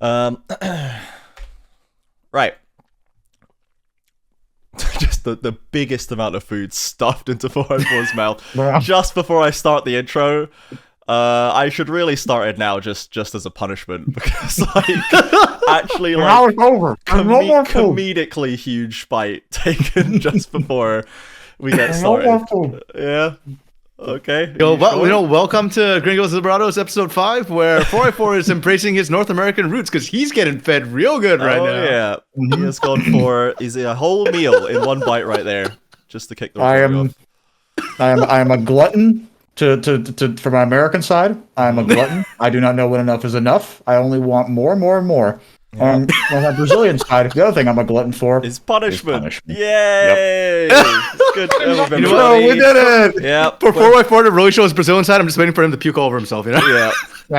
Um, right. Just the biggest amount of food stuffed into 404's mouth just before I start the intro. I should really start it now just as a punishment because actually now it's over. Comedically huge bite taken just before we get started. Yeah. Okay. Welcome to Gringos Liberados episode 5, where 404 is embracing his North American roots because he's getting fed real good right now. Yeah. He has gone for a whole meal in one bite right there, just to kick the recording off. I am a glutton to for my American side. I am a glutton. I do not know when enough is enough. I only want more and more and more. On my Brazilian side, the other thing I'm a glutton for is punishment. Yay! Yep. Good. We did it. Yeah. For 404 to really show his Brazilian side, I'm just waiting for him to puke all over himself. You know?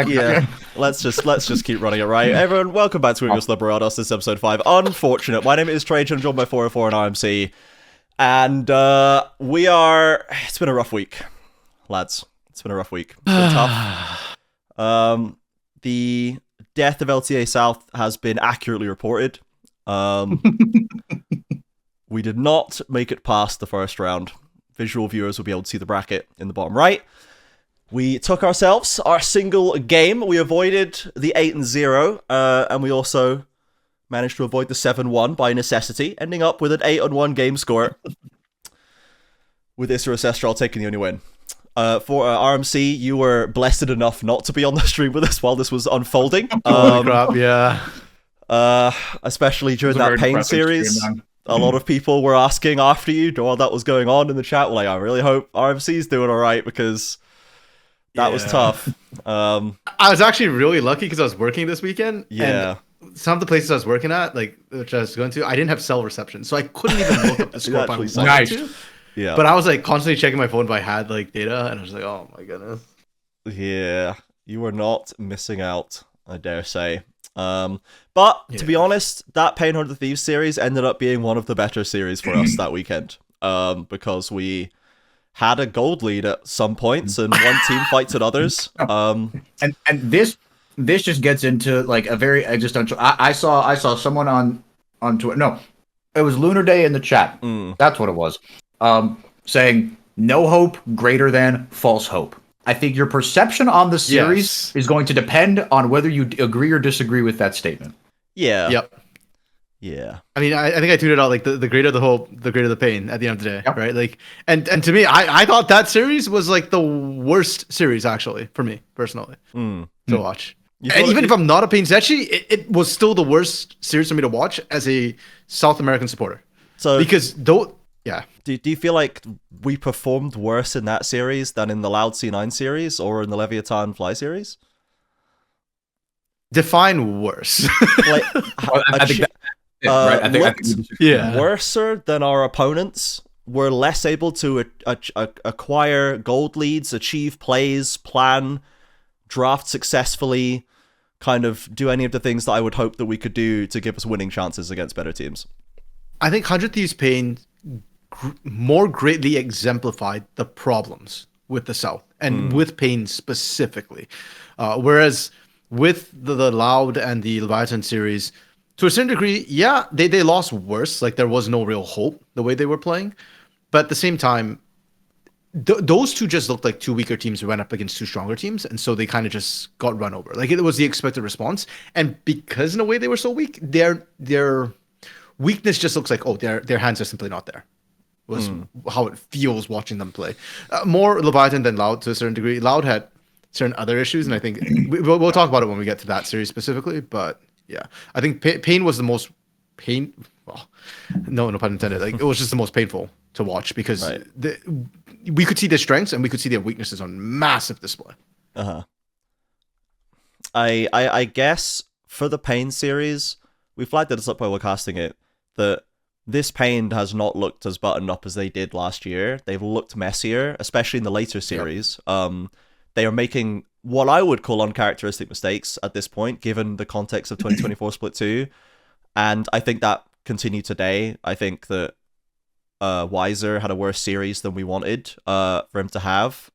Yeah. Let's just keep running it right. Everyone, welcome back to Gringos Liberados. This is episode 5. Unfortunate. My name is Trajan, joined by 404 and RMC, and we are. It's been a rough week, lads. It's been a rough week. It's been tough. The death of LTA South has been accurately reported. We did not make it past the first round. Visual viewers will be able to see the bracket in the bottom right. We took ourselves our single game. We avoided the 8-0, and we also managed to avoid the 7-1 by necessity, ending up with an 8-1 game score, with Isurus Estral taking the only win. For RMC, you were blessed enough not to be on the stream with us while this was unfolding. Holy crap, yeah. Especially during that pain series. A lot of people were asking after you while that was going on in the chat. Like, I really hope RMC's doing all right because that was tough. I was actually really lucky because I was working this weekend. Yeah. And some of the places I was working at, like which I was going to, I didn't have cell reception, so I couldn't even look up the score I was to. Yeah. But I was like constantly checking my phone if I had like data, and I was like, oh my goodness. Yeah, you were not missing out, I dare say. But to be honest, that Pain Hunter Thieves series ended up being one of the better series for us that weekend. Because we had a gold lead at some points and one team fights at others. And this just gets into like a very existential. I saw someone on Twitter. No, it was Lunar Day in the chat. That's what it was. Saying no hope greater than false hope. I think your perception on the series is going to depend on whether you agree or disagree with that statement. Yeah. Yep. Yeah. I mean, I think I tweeted out like the greater the hope, the greater the pain at the end of the day, right? Like, and to me, I thought that series was like the worst series actually for me personally to watch. And even if I'm not a Pain Zetchi, it was still the worst series for me to watch as a South American supporter. So because yeah. Do you feel like we performed worse in that series than in the Loud C9 series or in the Leviathan Fly series? Define worse. Like, I think worser than our opponents. We're less able to acquire gold leads, achieve plays, plan, draft successfully, kind of do any of the things that I would hope that we could do to give us winning chances against better teams. I think 100 Thieves Pain more greatly exemplified the problems with the South and with Pain specifically. Whereas with the Loud and the Leviathan series, to a certain degree, they lost worse. Like there was no real hope the way they were playing. But at the same time, those two just looked like two weaker teams who went up against two stronger teams. And so they kind of just got run over. Like it was the expected response. And because in a way they were so weak, their weakness just looks like, their hands are simply not there. Was how it feels watching them play. More Leviathan than Loud to a certain degree. Loud had certain other issues, and I think we'll talk about it when we get to that series specifically. But yeah, I think Pain was the most well, no pun intended. Like it was just the most painful to watch because we could see their strengths and we could see their weaknesses on massive display. I guess for the Pain series, we flagged this up while we're casting it that this Pain has not looked as buttoned up as they did last year. They've looked messier, especially in the later series. They are making what I would call uncharacteristic mistakes at this point, given the context of 2024 Split 2. And I think that continued today. I think that Weiser had a worse series than we wanted for him to have.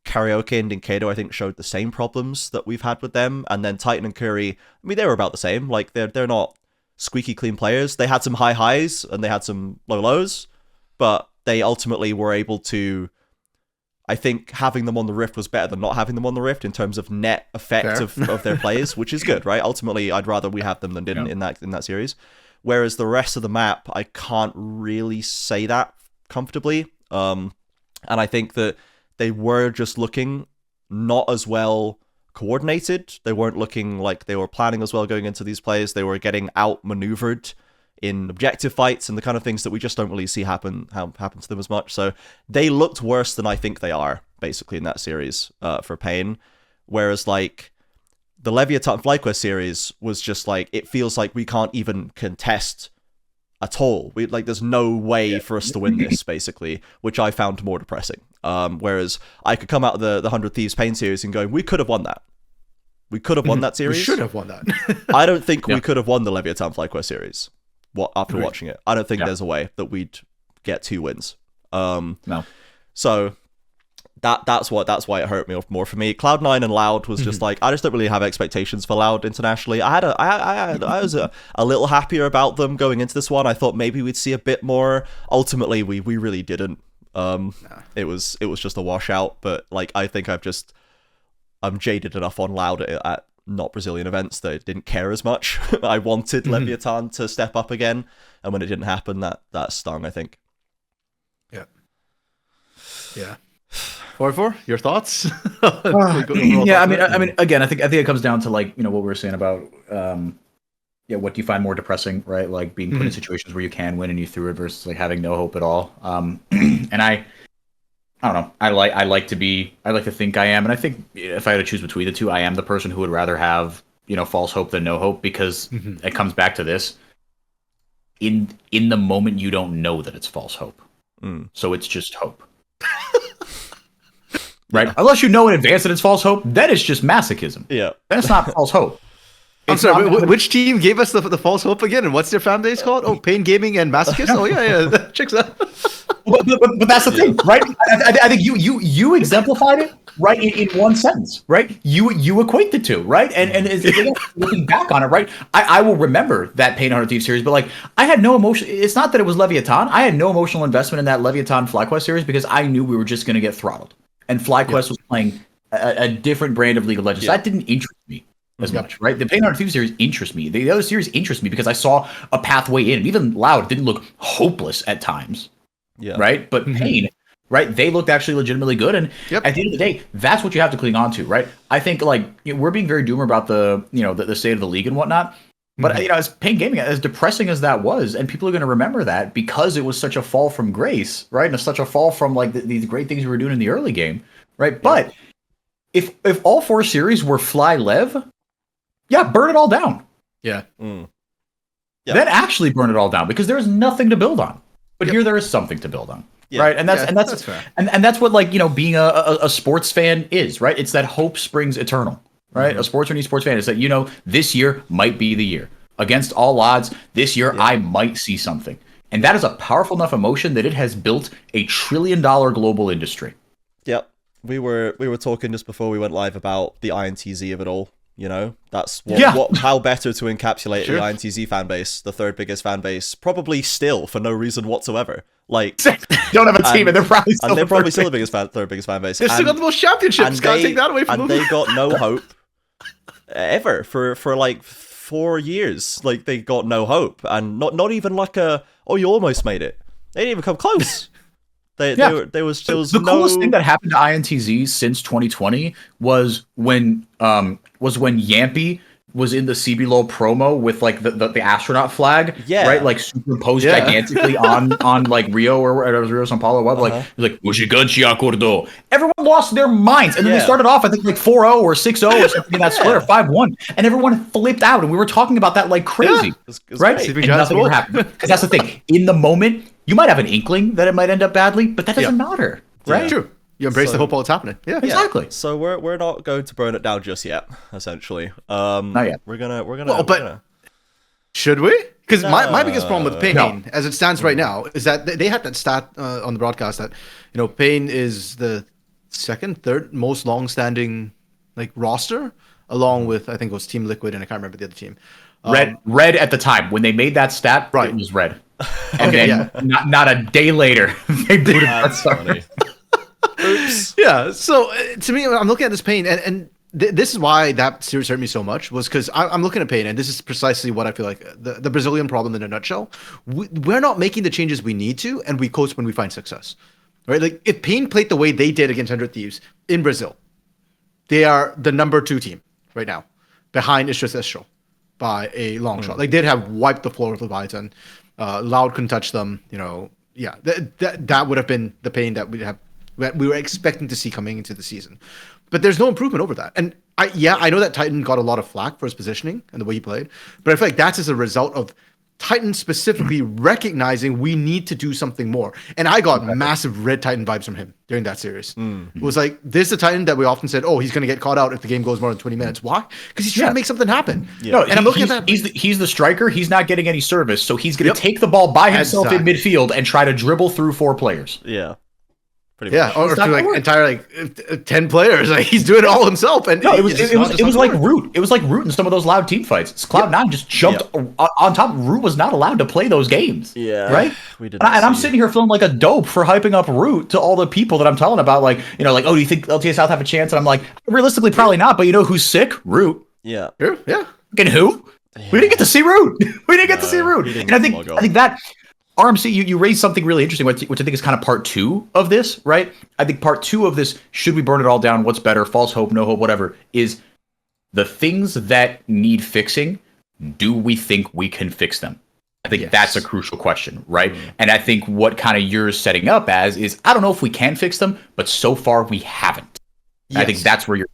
Karaoke and Dinkato, I think, showed the same problems that we've had with them. And then Titan and Curry, I mean, they were about the same. Like, they're not squeaky clean players. They had some high highs and they had some low lows, but they ultimately were able to... I think having them on the Rift was better than not having them on the Rift in terms of net effect of their plays, which is good, right? Ultimately, I'd rather we have them than didn't in that series. Whereas the rest of the map, I can't really say that comfortably. And I think that they were just looking not as well coordinated. They weren't looking like they were planning as well going into these plays. They were getting outmaneuvered in objective fights and the kind of things that we just don't really see happen to them as much. So they looked worse than I think they are, basically, in that series for Pain. Whereas, like, the Leviathan FlyQuest series was just like, it feels like we can't even contest at all. There's no way for us to win this, basically, which I found more depressing. Whereas I could come out of the 100 Thieves Pain series and go, we could have won that. We could have won that series. We should have won that. I don't think we could have won the Leviathan FlyQuest series. After watching it, I don't think there's a way that we'd get 2 wins. No. So that's why it hurt me more for me. Cloud9 and Loud was just like, I just don't really have expectations for Loud internationally. I was a little happier about them going into this one. I thought maybe we'd see a bit more. Ultimately, we really didn't. It was just a washout. But like, I think I'm jaded enough on Loud at not Brazilian events that didn't care as much. I wanted Leviathan to step up again, and when it didn't happen, that stung, I think. Yeah. 4-4, your thoughts? Yeah, I mean, again, I think it comes down to, like, what we were saying about, what do you find more depressing, right? Like being put in situations where you can win and you threw it versus like having no hope at all. And I don't know. I like to think I am, and I think if I had to choose between the two, I am the person who would rather have false hope than no hope, because it comes back to this. In the moment, you don't know that it's false hope, so it's just hope, right? Unless you know in advance that it's false hope, then it's just masochism. Yeah, then it's not false hope. I'm sorry, which team gave us the false hope again, and what's their fan base called? Oh, Pain Gaming and Masochist. Oh yeah, that checks out. But that's the thing, right? I think you exemplified it right in one sentence, right? You equate the two, right? And looking back on it, right? I will remember that Pain Hunter Thief series, but like, I had no emotion. It's not that it was Leviathan. I had no emotional investment in that Leviathan FlyQuest series because I knew we were just going to get throttled, and FlyQuest was playing a different brand of League of Legends. That didn't interest me as much, right? The Pain Hunter Thief series interests me. The other series interests me because I saw a pathway in. Even Loud didn't look hopeless at times. Yeah. Right. But Pain, right? They looked actually legitimately good. And at the end of the day, that's what you have to cling on to, right? I think like we're being very doomer about the state of the league and whatnot. But as Pain Gaming, as depressing as that was, and people are going to remember that because it was such a fall from grace, right? And such a fall from like these great things we were doing in the early game, right? Yeah. But if all 4 series were Fly Lev, burn it all down. Yeah. Then actually burn it all down, because there's nothing to build on. But here there is something to build on, right? And that's fair. And that's what being a sports fan is, right? It's that hope springs eternal, right? A sports or esports fan is that this year might be the year. Against all odds, this year I might see something, and that is a powerful enough emotion that it has built a $1 trillion global industry. Yep, we were talking just before we went live about the INTZ of it all. That's how better to encapsulate the INTZ fan base, the 3rd biggest fan base, probably still for no reason whatsoever. Like, don't have a team, and they're probably still the biggest 3rd biggest fan base. They've still got the most championships. Can't take that away from them. And they got no hope ever for like 4 years. Like, they got no hope, and not even like you almost made it. They didn't even come close. There was the coolest thing that happened to INTZ since 2020 was when Yampy was in the CBLOL promo with like the astronaut flag, right? Like superimposed gigantically on like Rio or Rio São Paulo. Like it was like Gigante acordou. Everyone lost their minds, and then they started off I think like 4-0 or 6-0 or something in that split, or 5-1, and everyone flipped out, and we were talking about that like crazy, right? And nothing ever happened, because that's the thing. In the moment, you might have an inkling that it might end up badly, but that doesn't matter, right? Yeah. True. You embrace the hope while it's happening. Yeah, exactly. So we're not going to burn it down just yet. Essentially, not yet. We're gonna. But should we? Because my biggest problem with Pain, as it stands right now, is that they had that stat on the broadcast that Pain is the second, third most long-standing like roster, along with I think it was Team Liquid and I can't remember the other team. Red at the time when they made that stat, Right. it was red. And then not a day later, they booted. That's funny. Oops. Yeah. So to me, I'm looking at this Pain, and this is why that series hurt me so much, was because I'm looking at Pain, and this is precisely what I feel like the Brazilian problem in a nutshell. We're not making the changes we need to, and we coast when we find success. Right? Like if Pain played the way they did against 100 Thieves in Brazil, they are the number 2 team right now, behind Isurus Estral by a long shot. Like they'd have wiped the floor with Leviathan. Loud couldn't touch them. You know, yeah, that would have been the Pain that we were expecting to see coming into the season. But there's no improvement over that. And I know that Titan got a lot of flack for his positioning and the way he played, but I feel like that's as a result of Titan specifically recognizing we need to do something more. And I got massive Red Titan vibes from him during that series. It was like, this is the Titan that we often said, oh, he's going to get caught out if the game goes more than 20 minutes. Why? Because he's trying to make something happen. Yeah. No, and I'm looking at that. He's the striker. He's not getting any service, so he's going to take the ball by himself in midfield and try to dribble through 4 players. Yeah. Pretty much. Or through like entire 10 players. Like he's doing it all himself. And no, it was like Root. It was like Root in some of those loud team fights. Cloud9 just jumped on top. Root was not allowed to play those games. Yeah. Right? And I'm sitting here feeling like a dope for hyping up Root to all the people that I'm telling about, like, you know, like, oh, do you think LTA South have a chance? And I'm like, realistically, probably not. But you know who's sick? Root. Yeah. Yeah. Fucking who? Yeah. We didn't get to see Root. We didn't get to see Root. And I think that RMC, you raised something really interesting, which I think is kind of part 2 of this, right? I think part 2 of this, should we burn it all down? What's better? False hope, no hope, whatever, is the things that need fixing. Do we think we can fix them? I think that's a crucial question, right? And I think what kind of you're setting up as is, I don't know if we can fix them, but so far we haven't. I think that's where you're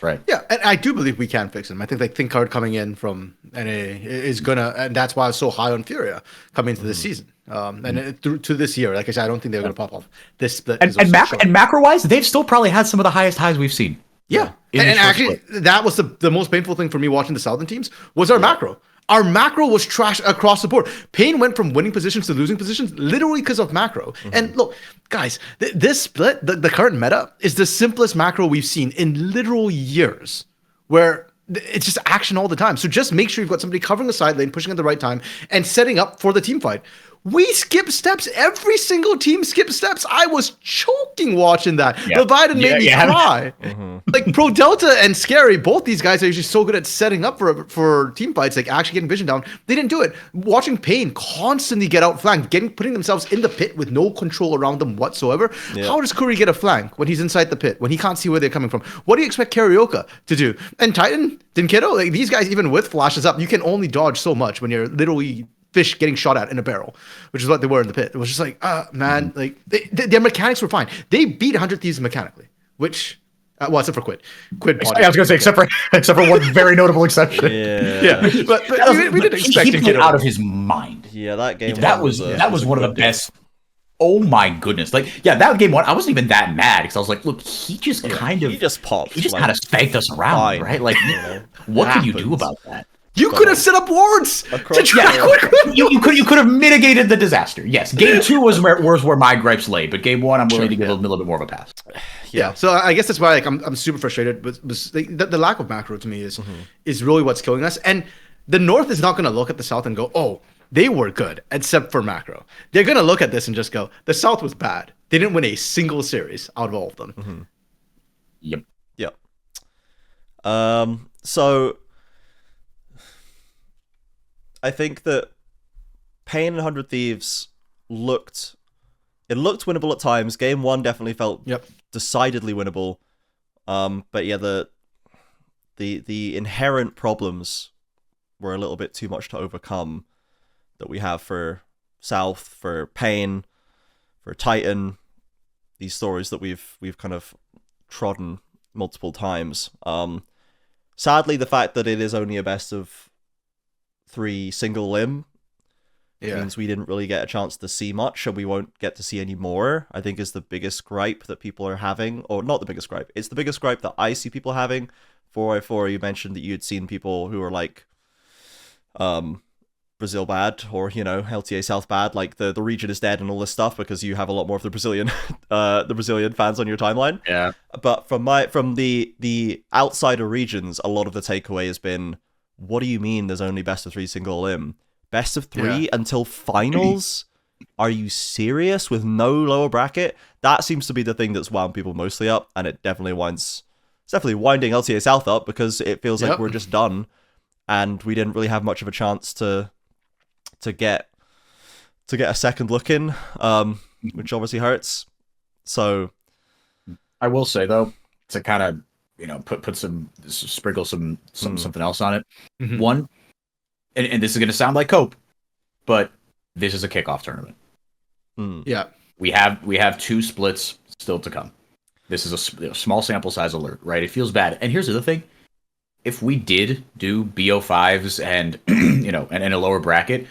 right. Yeah, and I do believe we can fix them. I think like ThinkHard coming in from NA is gonna, and that's why I was so high on FURIA coming into this season. And through to this year, like I said, I don't think they're gonna pop off this split. And macro wise, they've still probably had some of the highest highs we've seen. Yeah, and actually, that was the most painful thing for me watching the Southern teams was our macro. Our macro was trash across the board. Pain went from winning positions to losing positions literally because of macro. And look, guys, this split, the current meta, is the simplest macro we've seen in literal years, where it's just action all the time. So just make sure you've got somebody covering the side lane, pushing at the right time, and setting up for the team fight. We skip steps. Every single team skipped steps. I was choking watching that. Leviathan made me cry. Like Pro Delta and Scary, both these guys are usually so good at setting up for team fights, like actually getting vision down. They didn't do it. Watching Pain constantly get outflanked, putting themselves in the pit with no control around them whatsoever. How does Curry get a flank when he's inside the pit, when he can't see where they're coming from? What do you expect Karaoke to do? And Titan, Dinkiddo, like these guys, even with flashes up, you can only dodge so much when you're literally fish getting shot at in a barrel, which is what they were in the pit. It was just like, man, like their mechanics were fine. They beat 100 Thieves mechanically, which, well, except for Quid. I was going to say, except for one very notable exception. But we didn't expect him to get out of his mind. Yeah, that game. That was one of the best. Oh my goodness! Like, that game 1, I wasn't even that mad because I was like, look, he just popped. He just kind of spanked us around, right? Like, what can you do about that? You could have set up wards to track. You could have mitigated the disaster. Yes, game 2 was where my gripes lay, but game 1, I'm willing to give a little bit more of a pass. Yeah, so I guess that's why like I'm super frustrated. But the lack of macro to me is really what's killing us. And the North is not going to look at the South and go, oh, they were good, except for macro. They're going to look at this and just go, the South was bad. They didn't win a single series out of all of them. Yep. So I think that Pain and 100 Thieves looked winnable at times. Game 1 definitely felt decidedly winnable. But yeah, the inherent problems were a little bit too much to overcome that we have for South, for Pain, for Titan. These stories that we've kind of trodden multiple times. Sadly, the fact that it is only a best of 3 single limb means we didn't really get a chance to see much, and we won't get to see any more, I think is the biggest gripe that people are having. Or not the biggest gripe, it's the biggest gripe that I see people having. 4i4, you mentioned that you had seen people who were like Brazil bad or LTA South bad, like the region is dead and all this stuff because you have a lot more of the Brazilian fans on your timeline. Yeah. But from the outsider regions, a lot of the takeaway has been, what do you mean there's only best of 3 single elim? Best of 3 until finals? Are you serious? With no lower bracket? That seems to be the thing that's wound people mostly up, and it's definitely winding LTA South up because it feels like we're just done, and we didn't really have much of a chance to get a second look in, which obviously hurts. So I will say though, to kind of put sprinkle something else on it. Mhm. One, and this is going to sound like cope, but this is a kickoff tournament. Yeah, we have 2 splits still to come. This is a small sample size alert, right? It feels bad. And here's the other thing: if we did do BO5s and and a lower bracket,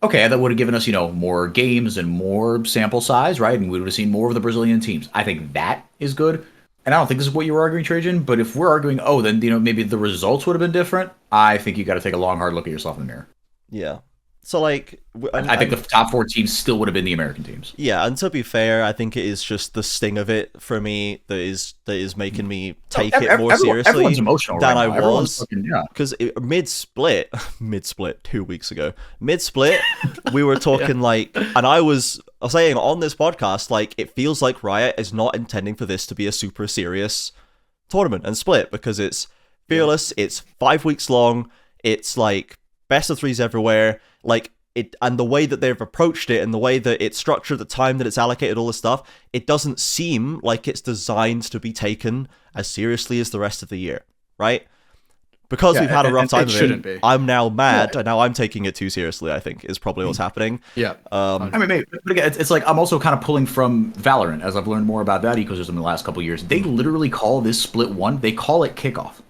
okay, that would have given us more games and more sample size, right? And we would have seen more of the Brazilian teams. I think that is good. And I don't think this is what you were arguing, Trajan. But if we're arguing, then maybe the results would have been different. I think you got to take a long, hard look at yourself in the mirror. Yeah. So like, I think the top 4 teams still would have been the American teams. Yeah, and to be fair, I think it is just the sting of it for me that is making me take it more seriously everyone's emotional than right I now. was. Because mid split 2 weeks ago, we were talking and I was saying on this podcast, like, it feels like Riot is not intending for this to be a super serious tournament and split, because it's fearless, it's 5 weeks long, it's like best of 3s everywhere, like it, and the way that they've approached it and the way that it's structured, the time that it's allocated, all this stuff, it doesn't seem like it's designed to be taken as seriously as the rest of the year, right? Because we've had a rough time of it, I'm now mad, and now I'm taking it too seriously, I think, is probably what's happening. Yeah. I mean, maybe, but again, it's like I'm also kind of pulling from Valorant, as I've learned more about that ecosystem in the last couple of years. They literally call this split 1, they call it kickoff.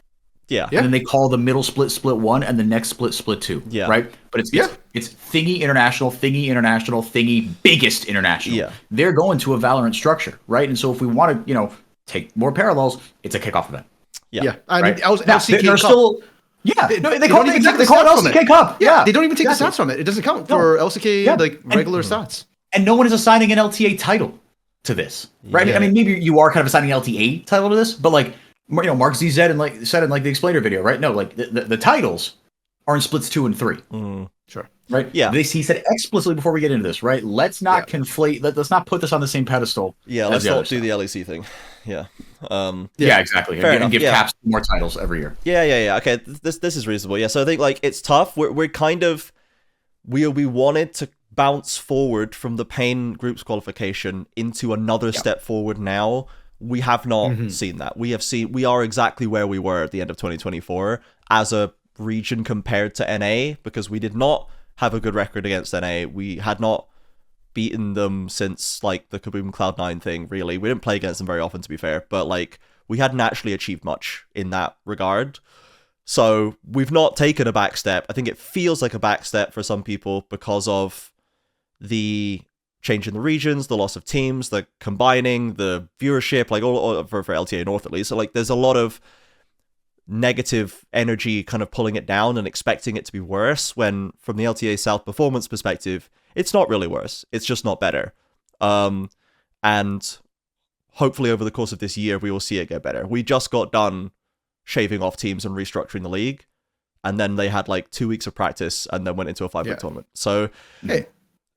Yeah. And then they call the middle split 1, and the next split 2. Yeah. Right? But it's thingy international, thingy biggest international. Yeah. They're going to a Valorant structure, right? And so if we want to, take more parallels, it's a kickoff event. Yeah. I mean, Right? LCK they're Cup. still. Yeah, they call it from LCK Cup. Yeah, they don't even take the stats from it. It doesn't count for LCK like regular stats. And no one is assigning an LTA title to this, right? Yeah. I mean, maybe you are kind of assigning an LTA title to this, but like, Mark ZZ and said in the explainer video, right? No, like the titles are in splits 2 and 3. Sure. Right? Yeah. He said explicitly before we get into this, right? Let's not conflate. Let's not put this on the same pedestal. Yeah, let's not do the LEC thing. Yeah. Yeah, exactly. And give Caps more titles every year. Yeah. Okay, this is reasonable. Yeah, so I think like it's tough. We're kind of we wanted to bounce forward from the pain groups qualification into another step forward now. We have not seen that. We are exactly where we were at the end of 2024 as a region compared to NA, because we did not have a good record against NA. We had not beaten them since like the Kaboom Cloud9 thing, really. We didn't play against them very often, to be fair, but like we hadn't actually achieved much in that regard. So we've not taken a back step. I think it feels like a back step for some people because of the change in the regions, the loss of teams, the combining, the viewership, like all for LTA North at least. So like there's a lot of negative energy kind of pulling it down and expecting it to be worse, when from the LTA South performance perspective, it's not really worse. It's just not better. And hopefully over the course of this year, we will see it get better. We just got done shaving off teams and restructuring the league, and then they had like 2 weeks of practice and then went into a 5-week tournament. So hey,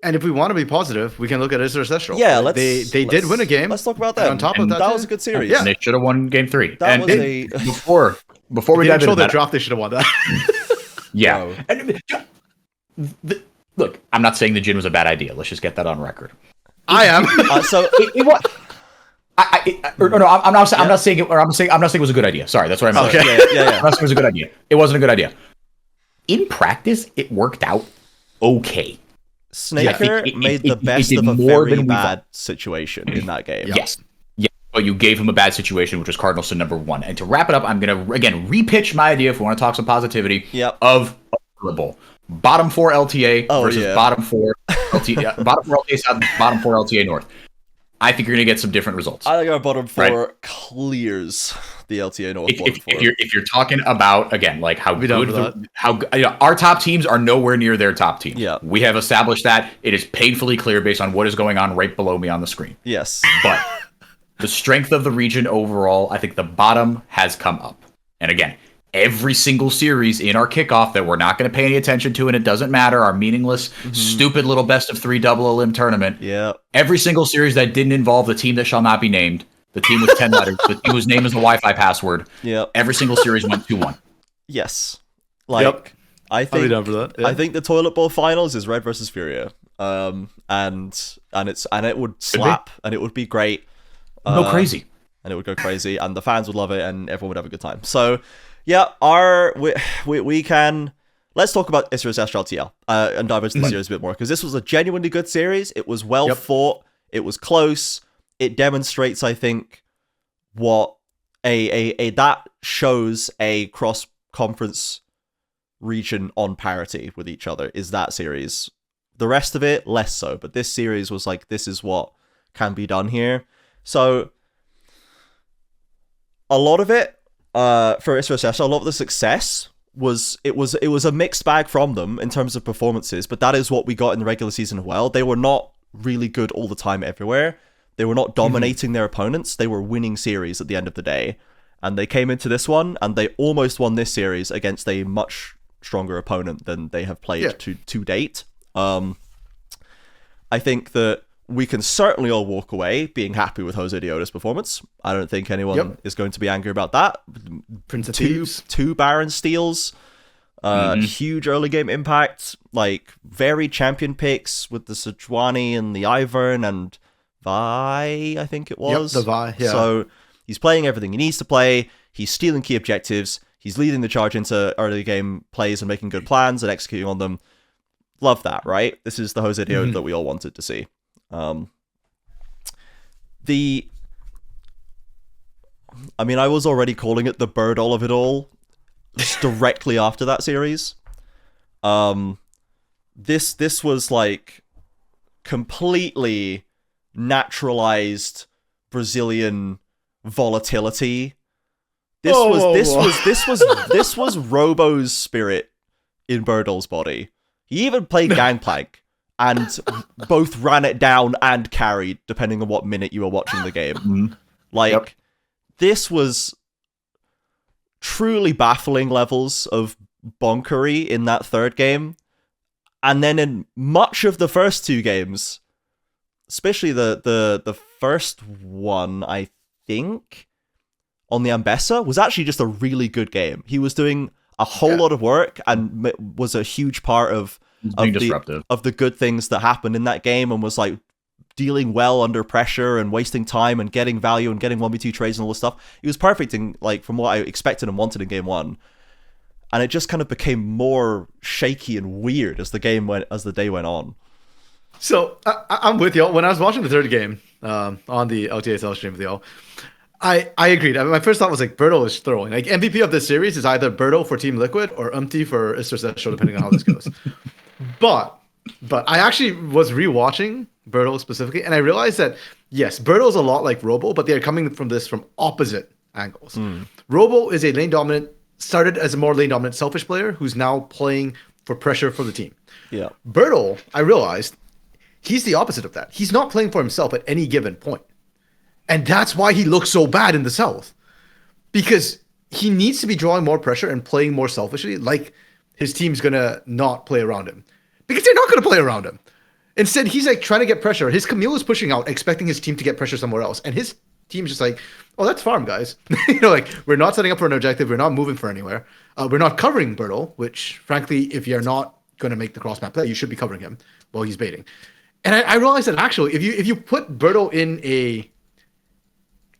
and if we want to be positive, we can look at Isurus Estral. Yeah, they did win a game. Let's talk about that. On top of that was a good series. And they should have won game 3. That and was before we dive into that, drop, they should have won that. yeah. Wow. And, look, I'm not saying the Jin was a bad idea. Let's just get that on record. I am. So it was. I'm not saying it was a good idea. Sorry, that's what I meant. okay. Yeah. I'm not saying it was a good idea. It wasn't a good idea. In practice, it worked out okay. Snaker made the best of a very bad situation in that game. Yes. Yeah. But you gave him a bad situation, which was Cardinals to number 1. And to wrap it up, I'm going to, again, repitch my idea, if we want to talk some positivity, of the bowl. Bottom 4 LTA versus bottom 4 LTA, bottom 4 LTA South, bottom 4 LTA North. I think you're going to get some different results. I think our bottom four clears the LTA North bottom four. If you're talking about, again, like how good, our top teams are nowhere near their top team. Yeah. We have established that. It is painfully clear based on what is going on right below me on the screen. Yes. But the strength of the region overall, I think the bottom has come up. And again, every single series in our kickoff that we're not going to pay any attention to, and it doesn't matter, our meaningless, stupid little best of 3 double elim tournament. Yeah. Every single series that didn't involve the team that shall not be named, the team with 10 letters, the team whose name is the Wi-Fi password. Yeah. Every single series went 2-1. Yes. Like, I think, I'll be down for that. Yeah. I think the toilet bowl finals is Red versus Furia. And it would slap and it would be great. Go crazy. And it would go crazy and the fans would love it and everyone would have a good time. So yeah, we can. Let's talk about Isurus Estral TL and dive into the series a bit more, because this was a genuinely good series. It was well fought. It was close. It demonstrates, I think, what that shows a cross-conference region on parity with each other is that series. The rest of it, less so. But this series was like, this is what can be done here. So a lot of it, for Isurus Estral, a lot of the success was a mixed bag from them in terms of performances, but that is what we got in the regular season as well. They were not really good all the time everywhere. They were not dominating their opponents. They were winning series at the end of the day. And they came into this one and they almost won this series against a much stronger opponent than they have played to date. I think that we can certainly all walk away being happy with Jose Diota's performance. I don't think anyone is going to be angry about that. Prince of Thieves. Two Baron steals, huge early game impact, like very champion picks with the Sejuani and the Ivern and Vi, I think it was. Yep, the Vi, yeah. So he's playing everything he needs to play. He's stealing key objectives. He's leading the charge into early game plays and making good plans and executing on them. Love that, right? This is the Jose Diota that we all wanted to see. I was already calling it the Birdall of it all just directly after that series. This was like completely naturalized Brazilian volatility. This was Robo's spirit in Birdall's body. He even played Gangplank. And both ran it down and carried, depending on what minute you were watching the game. This was truly baffling levels of bonkery in that third game. And then in much of the first 2 games, especially the first one, I think, on the Ambessa, was actually just a really good game. He was doing a whole lot of work and was a huge part of the good things that happened in that game, and was like dealing well under pressure and wasting time and getting value and getting 1v2 trades and all this stuff. He was perfect in, like, from what I expected and wanted in game 1. And it just kind of became more shaky and weird as the day went on. So I'm with y'all. When I was watching the third game on the LTA South stream with y'all, I agreed. My first thought was like, Birdo is throwing. Like, MVP of this series is either Birdo for Team Liquid or Umti for Isurus Estral, depending on how this goes. But I actually was rewatching Birdo specifically, and I realized that, yes, Birdo's a lot like Robo, but they're coming from opposite angles. Robo is a started as a more lane dominant selfish player who's now playing for pressure for the team. Yeah. Birdo, I realized, he's the opposite of that. He's not playing for himself at any given point. And that's why he looks so bad in the South. Because he needs to be drawing more pressure and playing more selfishly, like his team's going to not play around him. Because they're not going to play around him. Instead, he's like trying to get pressure. His Camille is pushing out, expecting his team to get pressure somewhere else. And his team's just like, oh, that's farm, guys. Like, we're not setting up for an objective. We're not moving for anywhere. We're not covering Birdo, which, frankly, if you're not going to make the cross-map play, you should be covering him while he's baiting. And I realized that actually, if you put Birdo in a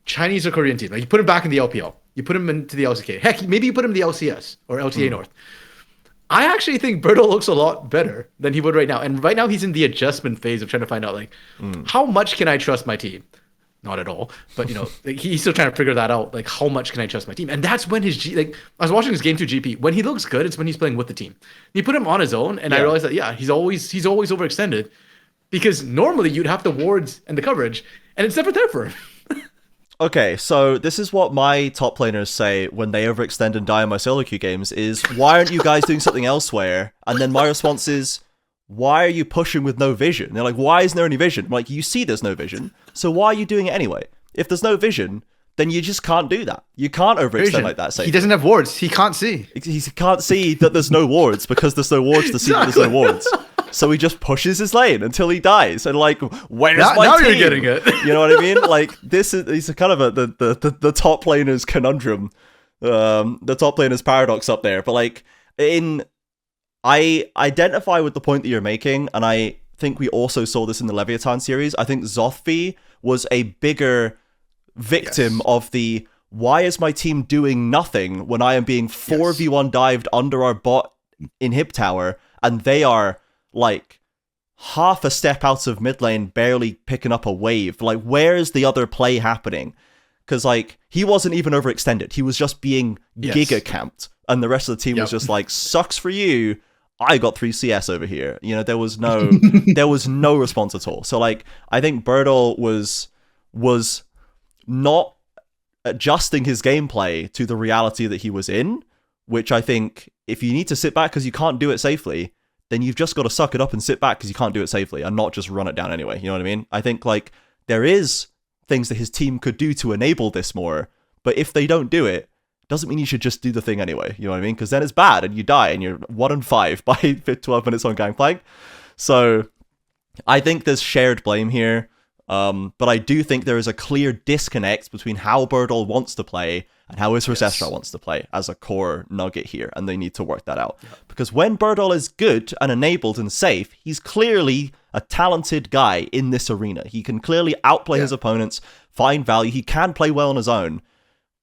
Chinese or Korean team, like you put him back in the LPL, you put him into the LCK, heck, maybe you put him in the LCS or LTA North. I actually think Birdo looks a lot better than he would right now. And right now he's in the adjustment phase of trying to find out, like, how much can I trust my team? Not at all. But, like, he's still trying to figure that out. Like, how much can I trust my team? And that's when I was watching his Game 2 GP. When he looks good, it's when he's playing with the team. You put him on his own, and I realized that, he's always overextended. Because normally you'd have the wards and the coverage, and it's never there for him. Okay, so this is what my top laners say when they overextend and die in my solo queue games is, why aren't you guys doing something elsewhere? And then my response is, why are you pushing with no vision? They're like, why isn't there any vision? I'm like, you see there's no vision, so why are you doing it anyway? If there's no vision, then you just can't do that. You can't overextend like that. He doesn't have wards. He can't see. He can't see that there's no wards because there's no wards to see that there's no wards. So he just pushes his lane until he dies. And like, where's my now team? You're getting it. You know what I mean? Like, he's kind of the top laner's conundrum. The top laner's paradox up there. But like, I identify with the point that you're making, and I think we also saw this in the Leviathan series. I think Zothvi was a bigger victim of the, why is my team doing nothing when I am being 4v1 dived under our bot inhib tower, and they are like half a step out of mid lane, barely picking up a wave. Like, where's the other play happening? Because like, he wasn't even overextended. He was just being giga camped, and the rest of the team was just like, sucks for you. I got 3 CS over here. You know, there was no response at all. So like, I think Birdle was not adjusting his gameplay to the reality that he was in, which I think if you need to sit back because you can't do it safely, then you've just got to suck it up and sit back because you can't do it safely and not just run it down anyway. You know what I mean? I think like there is things that his team could do to enable this more, but if they don't do it, doesn't mean you should just do the thing anyway. You know what I mean? Because then it's bad and you die and you're 1-5 by 12 minutes on Gangplank. So I think there's shared blame here. But I do think there is a clear disconnect between how Birdle wants to play and how Isurus Estral wants to play as a core nugget here, and they need to work that out. Yeah. Because when Birdle is good and enabled and safe, he's clearly a talented guy in this arena. He can clearly outplay his opponents, find value. He can play well on his own,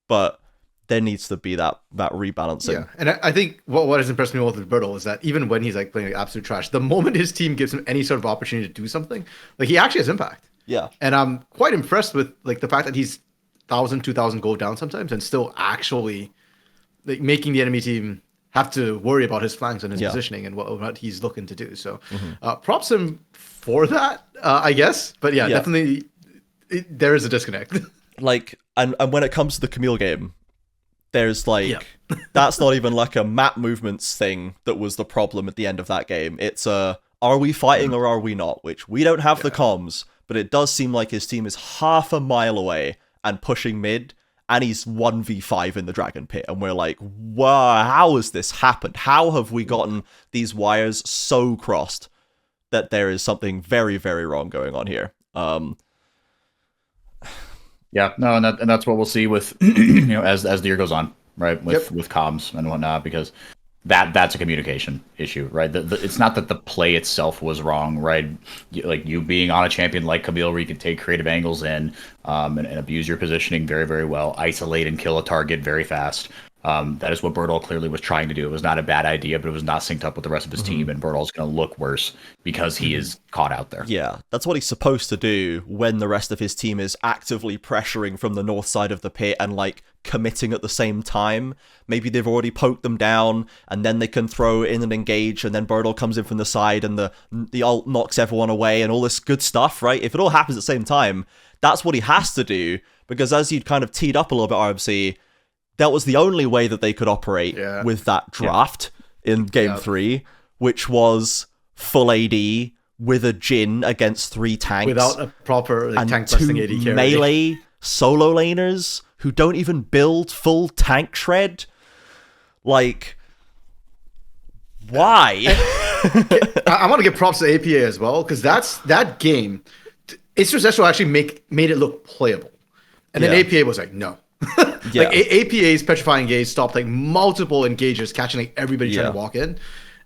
but there needs to be that rebalancing. Yeah, and I think what has impressed me most with Birdle is that even when he's like playing like absolute trash, the moment his team gives him any sort of opportunity to do something, like he actually has impact. Yeah. And I'm quite impressed with like the fact that he's 1,000, 2,000 gold down sometimes and still actually like making the enemy team have to worry about his flanks and his positioning and what he's looking to do. So props him for that, I guess. But yeah. Definitely there is a disconnect. Like, and when it comes to the Camille game, there's like, that's not even like a map movements thing that was the problem at the end of that game. It's are we fighting or are we not? Which we don't have the comms, but it does seem like his team is half a mile away and pushing mid, and he's 1v5 in the Dragon Pit, and we're like, wow, how has this happened? How have we gotten these wires so crossed that there is something very, very wrong going on here? Yeah, no, and that's what we'll see with as the year goes on, right? With comms and whatnot, because that's a communication issue, right? It's not that the play itself was wrong, right? Like you being on a champion like Camille, where you can take creative angles in and abuse your positioning very, very well, isolate and kill a target very fast. That is what Birdle clearly was trying to do. It was not a bad idea, but it was not synced up with the rest of his team, and Birdle's going to look worse because he is caught out there. Yeah, that's what he's supposed to do when the rest of his team is actively pressuring from the north side of the pit and like committing at the same time. Maybe they've already poked them down, and then they can throw in and engage, and then Birdle comes in from the side, and the ult knocks everyone away, and all this good stuff, right? If it all happens at the same time, that's what he has to do, because as you'd kind of teed up a little bit, RMC, that was the only way that they could operate with that draft in game 3, which was full AD with a Jhin against 3 tanks. Without a proper and tank-busting 2 AD carry. melee solo laners who don't even build full tank shred. Like, why? I want to give props to APA as well, because that game, Isurus Estral actually made it look playable. And then APA was like, no. Like APA's petrifying gaze stopped like multiple engages, catching like everybody trying to walk in.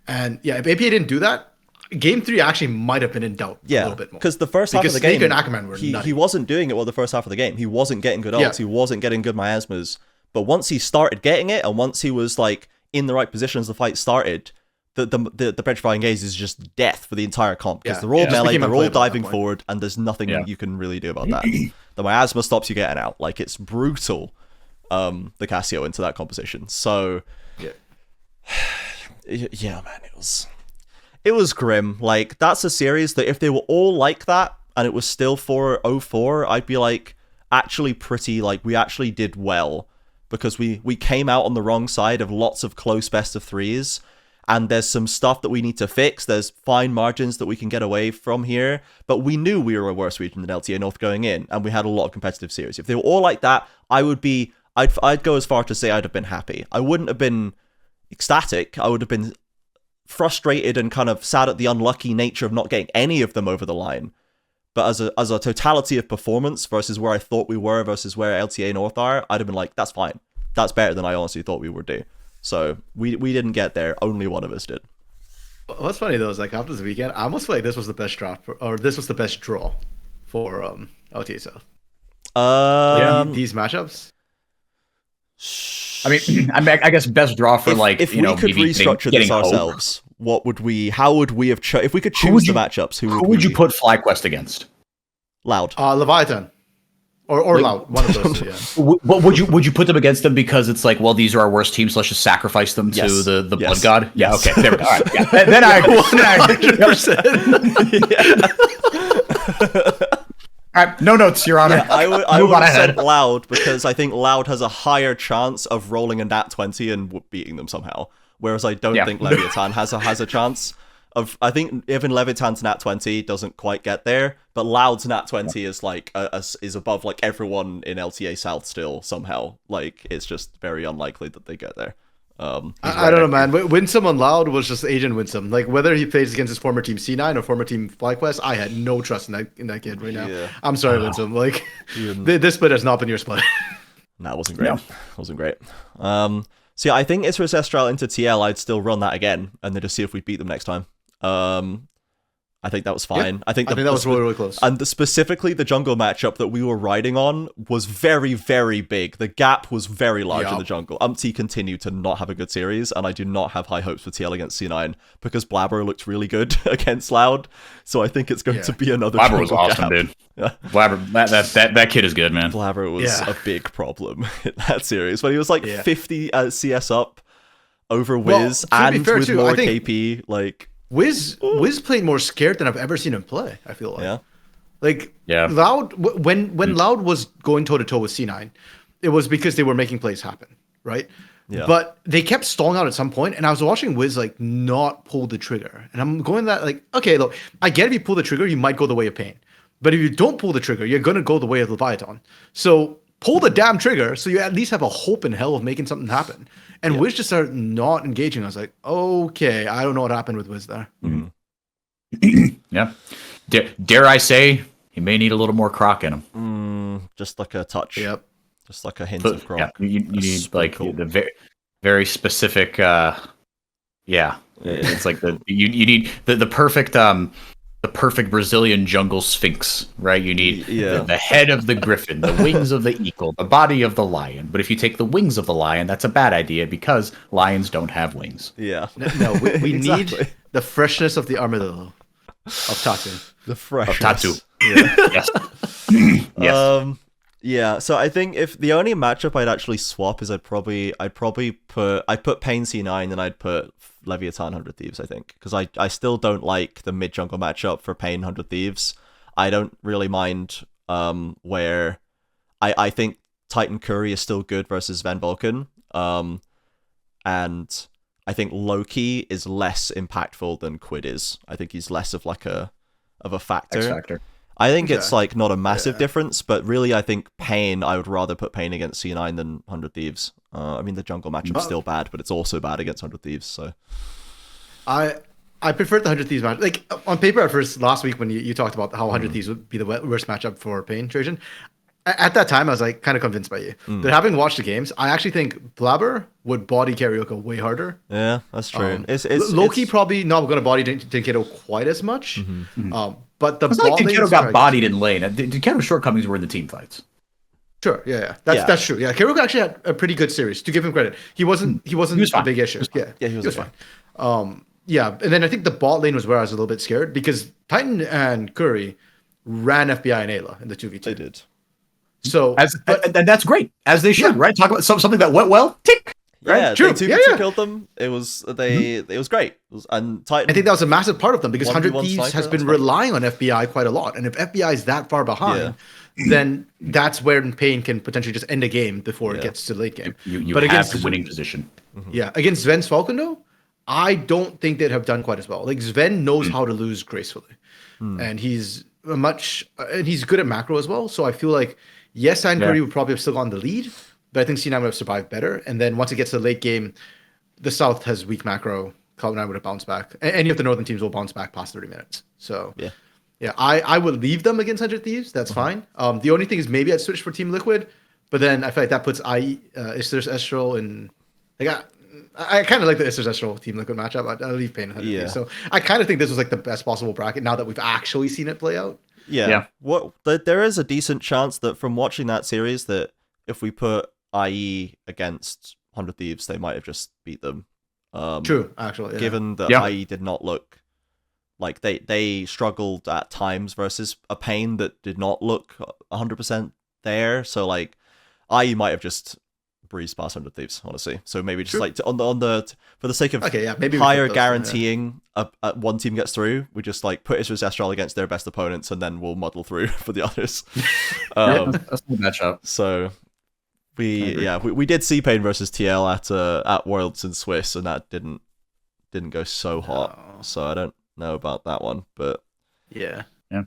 And if APA didn't do that, game 3 actually might have been in doubt a little bit more. Because the first half of the game, and Ackerman were he wasn't doing it well the first half of the game. He wasn't getting good ults, he wasn't getting good miasmas. But once he started getting it, and once he was like in the right position as the fight started, the petrifying gaze is just death for the entire comp, because they're all melee, they're all diving forward, and there's nothing you can really do about that. The miasma stops you getting out. Like, it's brutal, the Cassio into that composition. So yeah, man, it was grim. Like, that's a series that if they were all like that and it was still 4-0-4, I'd be like, actually pretty, like, we actually did well, because we came out on the wrong side of lots of close best of threes, and there's some stuff that we need to fix. There's fine margins that we can get away from here, but we knew we were a worse region than LTA North going in, and we had a lot of competitive series. If they were all like that, I'd go as far to say I'd have been happy. I wouldn't have been ecstatic. I would have been frustrated and kind of sad at the unlucky nature of not getting any of them over the line. But as a totality of performance versus where I thought we were versus where LTA North are, I'd have been like, that's fine. That's better than I honestly thought we would do. So we didn't get there. Only one of us did. What's funny though is like after this weekend, I almost feel like this was the best draft, or this was the best draw for LTA South. These matchups. I guess best draw for if we could restructure this ourselves, how would we have if we could choose the matchups, who would you put FlyQuest against? Loud. Leviathan. Or Loud, one of those two, yeah. But would you put them against them because it's like, well, these are our worst teams, so let's just sacrifice them to the Blood God? Yeah, okay. There we go. All right, yeah. Then I 100%. All right, no notes, Your Honor. Yeah, I would have said Loud, because I think Loud has a higher chance of rolling a nat 20 and beating them somehow. Whereas I don't think Leviathan has a chance of. I think even Leviathan's nat 20 doesn't quite get there, but Loud's nat 20 is like is above like everyone in LTA South still somehow. Like it's just very unlikely that they get there. I don't know, man. Winsome on Loud was just Agent Winsome. Like whether he plays against his former team C9 or former team FlyQuest, I had no trust in that kid right now. Yeah. I'm sorry, Winsome. Like this split has not been your split. That wasn't great. Wasn't great. So yeah, I think Isurus Estral into TL, I'd still run that again and then just see if we beat them next time. I think that was fine. Yeah, I think that was really, really close. And specifically the jungle matchup that we were riding on was very, very big. The gap was very large in the jungle. UmpT continued to not have a good series, and I do not have high hopes for TL against C9 because Blabber looked really good against Loud. So I think it's going to be another Blabber was awesome, gap. Dude. Yeah. Blabber, that kid is good, man. Blabber was a big problem in that series. But he was like 50 CS up over Wiz and with too, more KP, like... Wiz played more scared than I've ever seen him play, I feel like. Loud, when Loud was going toe-to-toe with C9, it was because they were making plays happen, right? Yeah. But they kept stalling out at some point, and I was watching Wiz, like, not pull the trigger. And I'm going that, like, okay, look, I get if you pull the trigger, you might go the way of Pain. But if you don't pull the trigger, you're going to go the way of Leviathan. So pull the damn trigger so you at least have a hope in hell of making something happen. And Wiz just started not engaging. I was like, okay, I don't know what happened with Wiz there. Yeah. Dare I say, he may need a little more croc in him. Just like a touch. Yep. Just like a hint of croc. Yeah, you need like the very, very specific, it's like you need the perfect, the perfect Brazilian jungle sphinx, right? You need the head of the griffin, the wings of the eagle, the body of the lion. But if you take the wings of the lion, that's a bad idea because lions don't have wings. Yeah. No, we need the freshness of the armadillo of Tatu. The freshness. Of Tatu. Yeah. Yes. Yeah, so I think if the only matchup I'd actually swap is I'd probably put Pain C9 and I'd put Leviathan 100 Thieves, I think, because I still don't like the mid jungle matchup for Pain 100 Thieves. I don't really mind where I think Titan Curry is still good versus Van Vulcan, and I think Loki is less impactful than Quid is. I think he's less of like a factor. X-factor. I think it's like not a massive difference, but really I think Pain, I would rather put Pain against C9 than 100 Thieves. I mean, the jungle matchup's still bad, but it's also bad against 100 Thieves, so... I prefer the 100 Thieves match. Like, on paper at first, last week when you talked about how 100 Thieves would be the worst matchup for Pain, Trajan, at that time I was like kind of convinced by you. But having watched the games, I actually think Blabber would body Karaoke way harder. Yeah, that's true. Loki probably not going to body Dinkedo quite as much. But the bot lane got bodied in lane. Dinkedo's shortcomings were in the team fights. Sure, that's true. Yeah, Karaoke actually had a pretty good series. To give him credit, he wasn't a big issue. He was fine. And then I think the bot lane was where I was a little bit scared because Titan and Curry ran FBI and Ayla in the 2v2. They did. So and that's great, as they should, right? Talk about something that went well. Tick. right? Yeah, True. they 2v2 killed them. It was it was great. And Titan, I think that was a massive part of them because 100 1v1 Thieves sniper, has been that's fine. relying on FBI quite a lot. And if FBI is that far behind, then that's where Pain can potentially just end a game before it gets to the late game. You but have against the winning position. Yeah, against Sven's Falcon, though, I don't think they'd have done quite as well. Like, Sven knows how to lose gracefully. And he's he's good at macro as well. So I feel like, yes, Curry would probably have still gotten the lead, but I think C9 would have survived better. And then once it gets to the late game, the South has weak macro. Cloud9 would have bounced back. Any of the Northern teams will bounce back past 30 minutes. So, yeah, I would leave them against 100 Thieves. That's fine. The only thing is maybe I'd switch for Team Liquid, but then I feel like that puts Isurus Estral in... Like, I kind of like the Isurus Estral Team Liquid matchup. I'll leave Pain 100 Thieves. So I kind of think this was like the best possible bracket now that we've actually seen it play out. Yeah. There is a decent chance that from watching that series that if we put IE against 100 Thieves, they might have just beat them. True, actually. Yeah. Given that IE did not look like they struggled at times versus a Pain that did not look 100% there. So like IE might have just breezed past 100 Thieves, honestly. So maybe just like on the for the sake of maybe higher guaranteeing one team gets through, we just like put Isurus Estral against their best opponents, and then we'll muddle through for the others. That's a good matchup. So we did see Pain versus TL at Worlds in Swiss, and that didn't go so hot. So I don't know about that one, but yeah. But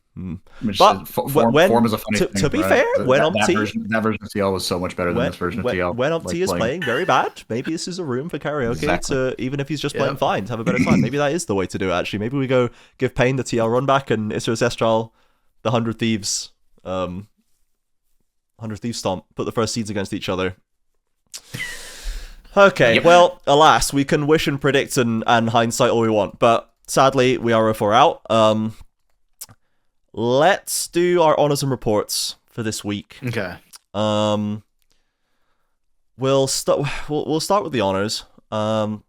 form is a funny thing. To be fair, when that version of TL was so much better than this version of TL. When Opti is playing very bad, maybe this is a room for karaoke to, even if he's just playing fine, to have a better time. Maybe that is the way to do it, actually. Maybe we go give Pain the TL run back and Isurus Estral the 100 Thieves 100 Thieves stomp, put the first seeds against each other. Okay, well, alas, we can wish and predict and hindsight all we want, but sadly, we are 0-4 out. Let's do our honors and reports for this week. Okay. We'll start with the honors. RMC.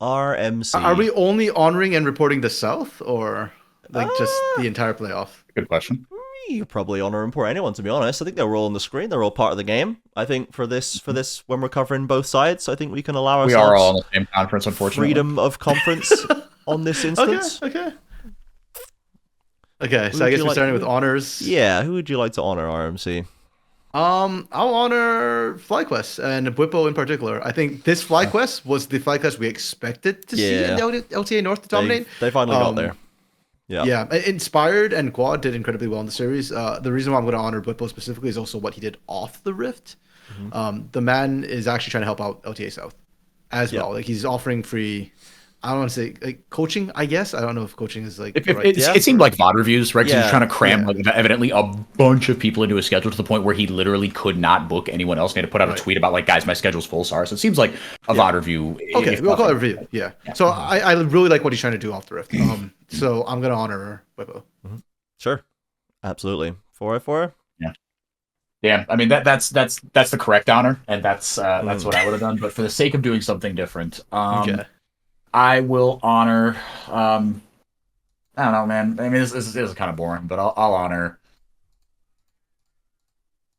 Are we only honoring and reporting the South, or like just the entire playoff? Good question. You could probably honor and report anyone, to be honest. I think they're all on the screen. They're all part of the game. I think for this when we're covering both sides, I think we can allow ourselves. We are all on the same conference, unfortunately. Freedom of conference on this instance. Okay, so I guess we're starting with honors. Yeah, who would you like to honor, RMC? I'll honor FlyQuest and Bwipo in particular. I think this FlyQuest was the FlyQuest we expected to see in the LTA North to dominate. They finally got there. Yeah, Inspired and Quad did incredibly well in the series. The reason why I'm going to honor Bwipo specifically is also what he did off the Rift. The man is actually trying to help out LTA South as well. Like, he's offering free... I don't want to say like coaching, I guess. I don't know if coaching is like. It seemed like VOD reviews, right? So he's trying to cram like evidently a bunch of people into his schedule to the point where he literally could not book anyone else. He had to put out a tweet about like, guys, my schedule's full. Sorry. So it seems like a VOD review. Okay, we'll call it a review. Yeah. So I really like what he's trying to do off the Rift. So I'm gonna honor Bwipo. Sure, absolutely. 4-4. Yeah. I mean that's the correct honor, and that's what I would have done. But for the sake of doing something different, I will honor. I don't know, man. I mean, this is kind of boring, but I'll honor.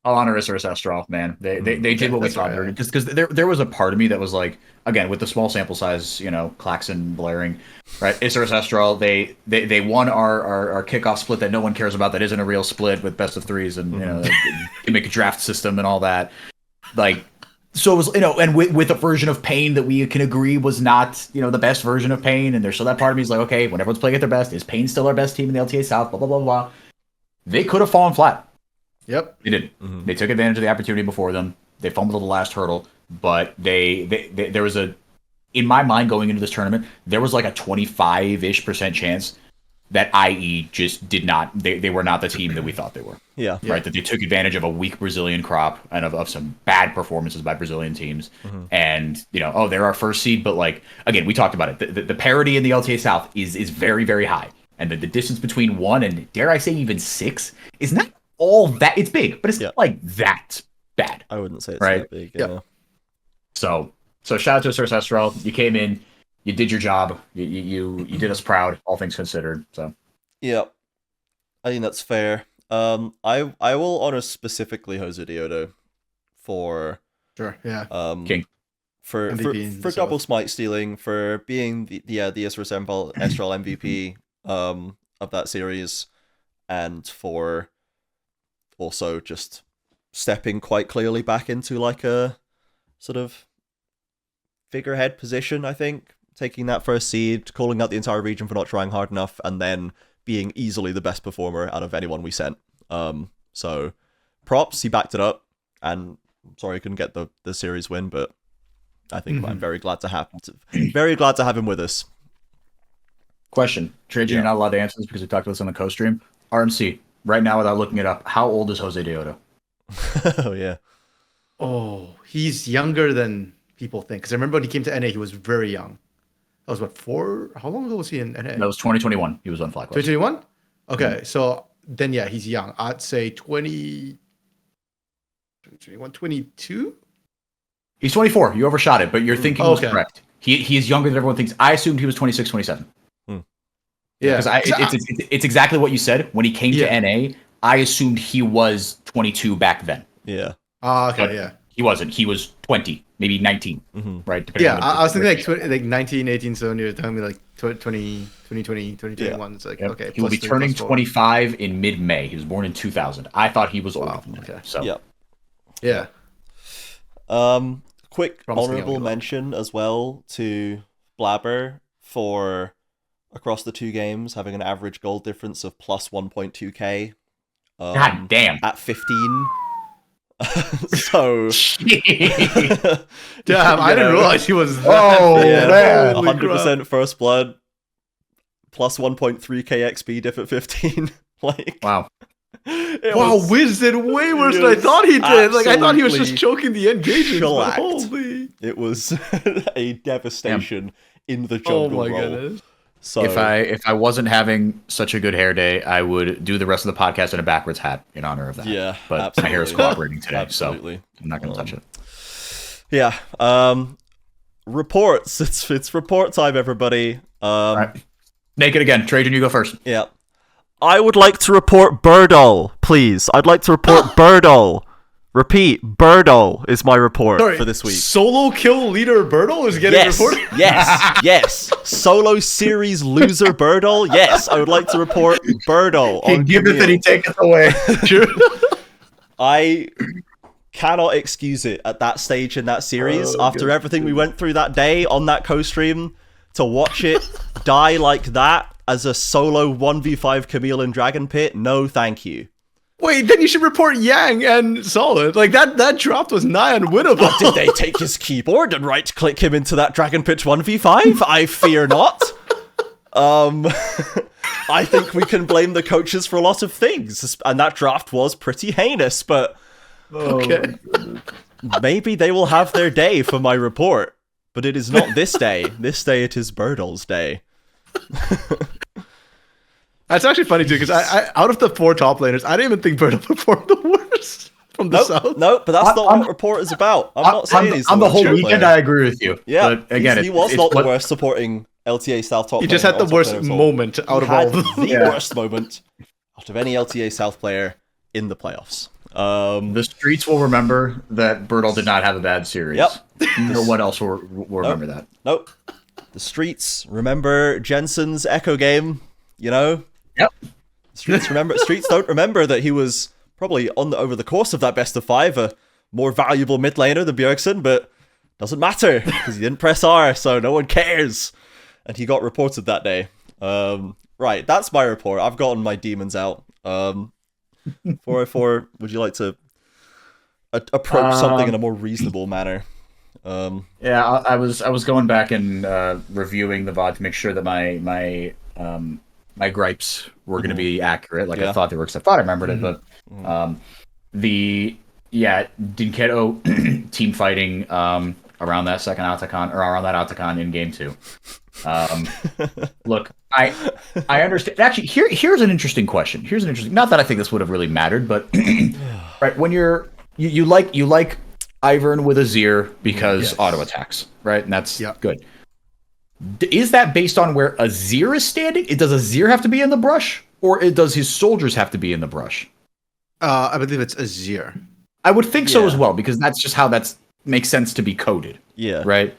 I'll honor Isurus Estral, man. They did what we thought they were, just because there was a part of me that was like, again, with the small sample size, klaxon blaring, right? Isurus Estral, they won our kickoff split that no one cares about, that isn't a real split with best of threes and you make a draft system and all that, like. So it was, and with a version of Pain that we can agree was not, the best version of Pain, and there's still that part of me is like, okay, when everyone's playing at their best, is Pain still our best team in the LTA South? Blah blah blah blah. They could have fallen flat. Yep, they didn't. They took advantage of the opportunity before them. They fumbled the last hurdle, but there was in my mind going into this tournament, there was like a 25-ish% chance that IE just did not. They were not the team that we thought they were. Yeah. Right. That they took advantage of a weak Brazilian crop and of some bad performances by Brazilian teams. And, they're our first seed. But like, again, we talked about it. The parity in the LTA South is very, very high. And the distance between 1 and, dare I say, even 6 is not all that. It's big, but it's not like that bad. I wouldn't say it's that big. Yeah. So shout out to Isurus Estral. You came in. You did your job. You did us proud, all things considered. So, yeah, I think that's fair. I will honor specifically Jose Diodo for King. for MVP in for the double South. smite stealing, for being the Isurus Estral MVP of that series, and for also just stepping quite clearly back into like a sort of figurehead position, I think. Taking that first seed, calling out the entire region for not trying hard enough, and then being easily the best performer out of anyone we sent. So props, he backed it up, and I'm sorry he couldn't get the series win, but I think I'm very glad to have him with us. Question. Trajan, you're not allowed to answer this because we talked about this on the co-stream. RMC, right now without looking it up, how old is Jose Deodo? Oh, yeah. Oh, he's younger than people think. Because I remember when he came to NA, he was very young. That was what, 4? How long ago was he in NA? That was 2021. He was on FlyQuest. 2021? Okay, so then yeah, he's young. I'd say 21, 22? He's 24. You overshot it, but your thinking was correct. He is younger than everyone thinks. I assumed he was 26, 27. Yeah. Because it's exactly what you said. When he came to NA, I assumed he was 22 back then. Yeah. Okay, But he wasn't. He was 20, maybe 19, right? Yeah, I was thinking like 19, 18, so when you were telling me like 2020, 2021, it's like, okay. He will be turning 25 in mid-May. He was born in 2000. I thought he was older than that. Okay. So. Yeah. Quick honorable mention as well to Blabber for across the two games having an average goal difference of plus 1.2k. God damn. At 15. So damn, I didn't realize he was that. Oh man, 100% first blood, plus 1.3k XP diff at 15. Like, wow. Wiz did way worse than I thought he did. Like, I thought he was just choking the engagement. Holy, it was a devastation in the jungle. Oh my role. goodness. So if I wasn't having such a good hair day, I would do the rest of the podcast in a backwards hat in honor of that. Yeah, but absolutely. my hair is cooperating today, Absolutely. so I'm not going to touch it. Yeah. Reports. It's report time, everybody. All right. Naked again. Trajan, you go first. Yeah. I would like to report Birdall, please. I'd like to report Birdall. Repeat, Birdall is my report for this week. Solo kill leader Birdall is getting reported? Yes. Solo series loser Birdall. Yes, I would like to report Birdall. He giveth it, he taketh away. I cannot excuse it at that stage in that series. After everything we went through that day on that co-stream, to watch it die like that as a solo 1v5 Camille and Dragon Pit, no thank you. Wait, then you should report Yang and Solid. Like, that draft was nigh unwinnable. Did they take his keyboard and right-click him into that Dragon Pitch 1v5? I fear not. I think we can blame the coaches for a lot of things, and that draft was pretty heinous, but okay. Maybe they will have their day for my report, but it is not this day. This day it is Birdall's day. That's actually funny too, because I out of the 4 top laners, I didn't even think Birdall performed the worst from the South. No, but that's not what report is about. I'm not saying he's on the whole player. weekend. I agree with you. Yeah, but again, he was not the worst supporting LTA South top. He just had the worst moment out of all of them. The worst moment out of any LTA South player in the playoffs. The streets will remember that Birdall did not have a bad series. Yep. No one else will remember that. Nope. The streets remember Jensen's Echo game. You know. Yep. Streets don't remember that he was probably over the course of that best of 5 a more valuable mid laner than Bjergsen, but doesn't matter because he didn't press R, so no one cares. And he got reported that day. Right, that's my report. I've gotten my demons out. 404, would you like to approach something in a more reasonable manner? Yeah, I was going back and reviewing the VOD to make sure that my gripes were going to be accurate. Like I thought they were, because I thought I remembered it, but Dinketo team fighting around that second Autocon, or around that Autocon in game 2. Look, I understand. Actually, here's an interesting question. Not that I think this would have really mattered, but right, when you like Ivern with Azir because auto attacks, right? And that's good. Is that based on where Azir is standing? Does Azir have to be in the brush, or does his soldiers have to be in the brush? I believe it's Azir. I would think so as well, because that's just how that's makes sense to be coded. Yeah. Right.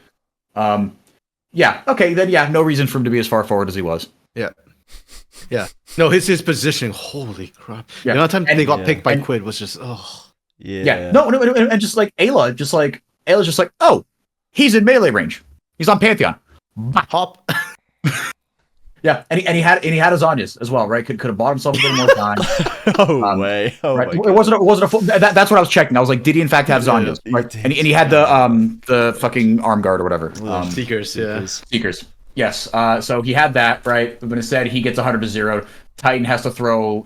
Yeah. Okay. Then yeah, no reason for him to be as far forward as he was. Yeah. Yeah. No, his positioning. Holy crap. Yeah. The time they got Yeah. picked by Quid was just Yeah. Yeah. No, and just like Ayla's just like, oh, he's in melee range. He's on Pantheon. hop. Yeah, and he had his Zhonya's as well, right? Could have bought himself a little more time. Oh way! Oh right? my It God. wasn't a full. That's what I was checking. I was like, did he in fact have Zhonya's? he Right? did. And he had the fucking arm guard or whatever. Seekers, yeah. Seekers. Yes. So he had that, right? But instead he gets 100 to 0. Titan has to throw,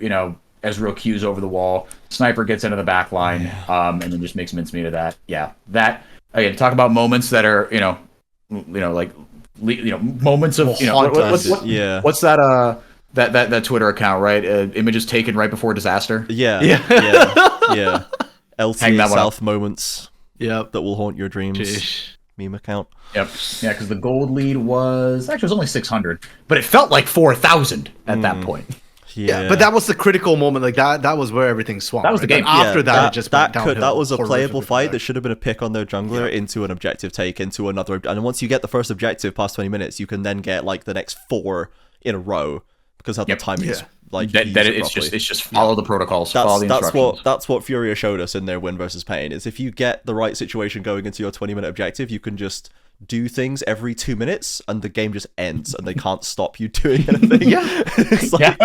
Ezreal Q's over the wall. Sniper gets into the back line, and then just makes mincemeat of that. Yeah. That again, talk about moments that are, like moments of what's that Twitter account, right? Images taken right before disaster. Yeah. LTA Hang that one South moments. Yep. That will haunt your dreams. Jeez. Meme account. Yep. Yeah, because the gold lead was only 600, but it felt like 4,000 at that point. Yeah, but that was the critical moment. Like that was where everything swung. That was the game. After that, it just went downhill. That was a playable fight. There That should have been a pick on their jungler into an objective take into another. And once you get the first objective past 20 minutes, you can then get like the next 4 in a row because at the time it's like it's just follow the protocols. Follow the instructions. That's what FURIA showed us in their win versus Pain. Is if you get the right situation going into your 20-minute objective, you can just do things every 2 minutes and the game just ends and they can't stop you doing anything. It's like,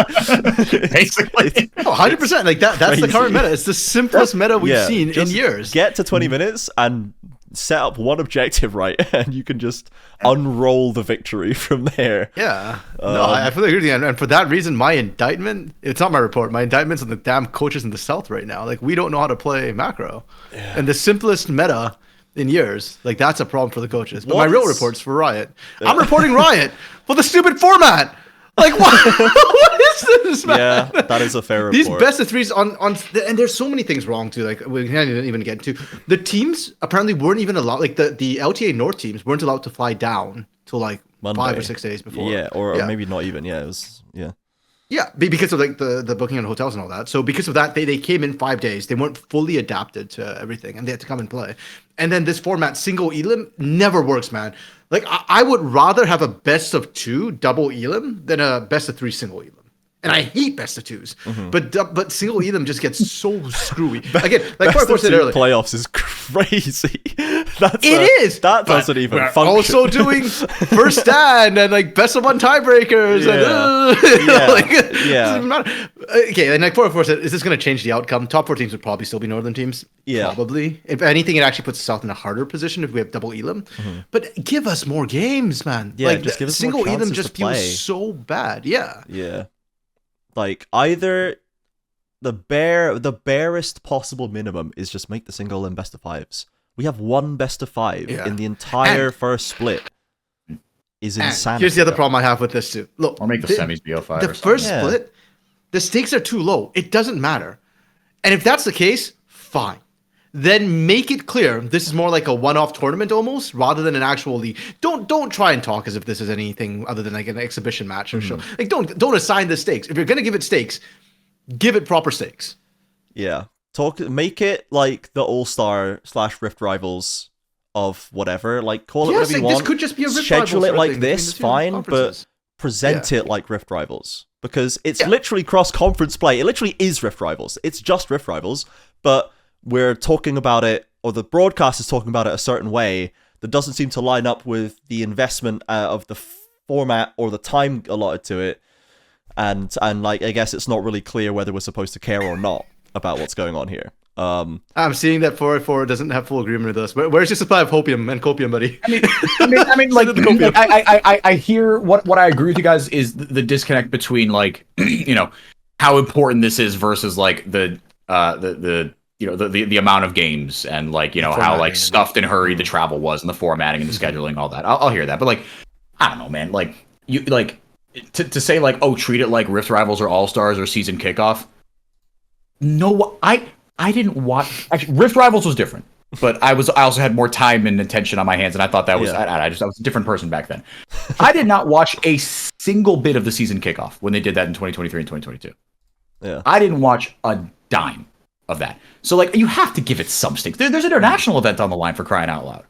basically. 100%. Like that's crazy. the current meta. It's the simplest meta we've seen in years. Get to 20 minutes and set up one objective right, and you can just unroll the victory from there. Yeah. No, I fully agree with you. And for that reason, my indictment, it's not my report, my indictment's on the damn coaches in the South right now. Like, we don't know how to play macro. And the simplest meta in years, like, that's a problem for the coaches. But my real report's for Riot. I'm reporting Riot for the stupid format. Like, what? What is this, man? Yeah, that is a fair report. These best of threes and there's so many things wrong too. Like, we can't even get into the teams. Apparently, weren't even allowed. Like the LTA North teams weren't allowed to fly down till like Monday. 5 or 6 days before. Yeah, or maybe not even. Yeah, it was. Yeah. Yeah, because of like the booking on hotels and all that. So because of that, they came in 5 days. They weren't fully adapted to everything, and they had to come and play. And then this format, single elim, never works, man. Like, I would rather have a best of 2 double elim than a best of 3 single elim. And I hate best of 2s, but single elim just gets so screwy. Again, like Best Bwipo said earlier, playoffs is crazy. That doesn't even we're function. also doing first stand and like best of 1 tiebreakers. Okay, and like Bwipo said, is this going to change the outcome? Top 4 teams would probably still be Northern teams. Yeah. Probably. If anything, it actually puts the South in a harder position if we have double elim. But give us more games, man. Yeah, like, just give us single more elim chances just to play. feels so bad. Yeah. Yeah. Like, either the barest possible minimum is just make the single and best of 5s. We have 1 best of 5 in the entire first split. Is insanity. Here's the other problem I have with this too. Look, Or make the semis BO5. The first split, the stakes are too low. It doesn't matter. And if that's the case, fine. Then make it clear this is more like a one-off tournament almost, rather than an actual league. Don't try and talk as if this is anything other than like an exhibition match or show. Like, don't assign the stakes. If you're gonna give it stakes, give it proper stakes. Yeah. Make it like the All-Star / Rift Rivals of whatever. Like, call it whatever you want. This could just be a Rift Schedule Rivals it like thing this, between the two fine, conferences. but present it like Rift Rivals. Because it's literally cross-conference play. It literally is Rift Rivals. It's just Rift Rivals, but we're talking about it, or the broadcast is talking about it a certain way that doesn't seem to line up with the investment of the format or the time allotted to it. And like, I guess it's not really clear whether we're supposed to care or not about what's going on here. I'm seeing that 404 doesn't have full agreement with us. Where's your supply of hopium and copium, buddy? I mean, like, I hear what I agree with you guys is the disconnect between, like, how important this is versus like the amount of games and, like, how like stuffed and hurried the travel was and the formatting and the scheduling, all that. I'll hear that, but like, I don't know, man. Like, you like to say like, oh, treat it like Rift Rivals or All Stars or season kickoff. No, I didn't watch. Actually, Rift Rivals was different, but I also had more time and attention on my hands, and I thought that was I was a different person back then. I did not watch a single bit of the season kickoff when they did that in 2023 and 2022. Yeah, I didn't watch a dime. of that. So like you have to give it some stakes. There's an international event on the line, for crying out loud.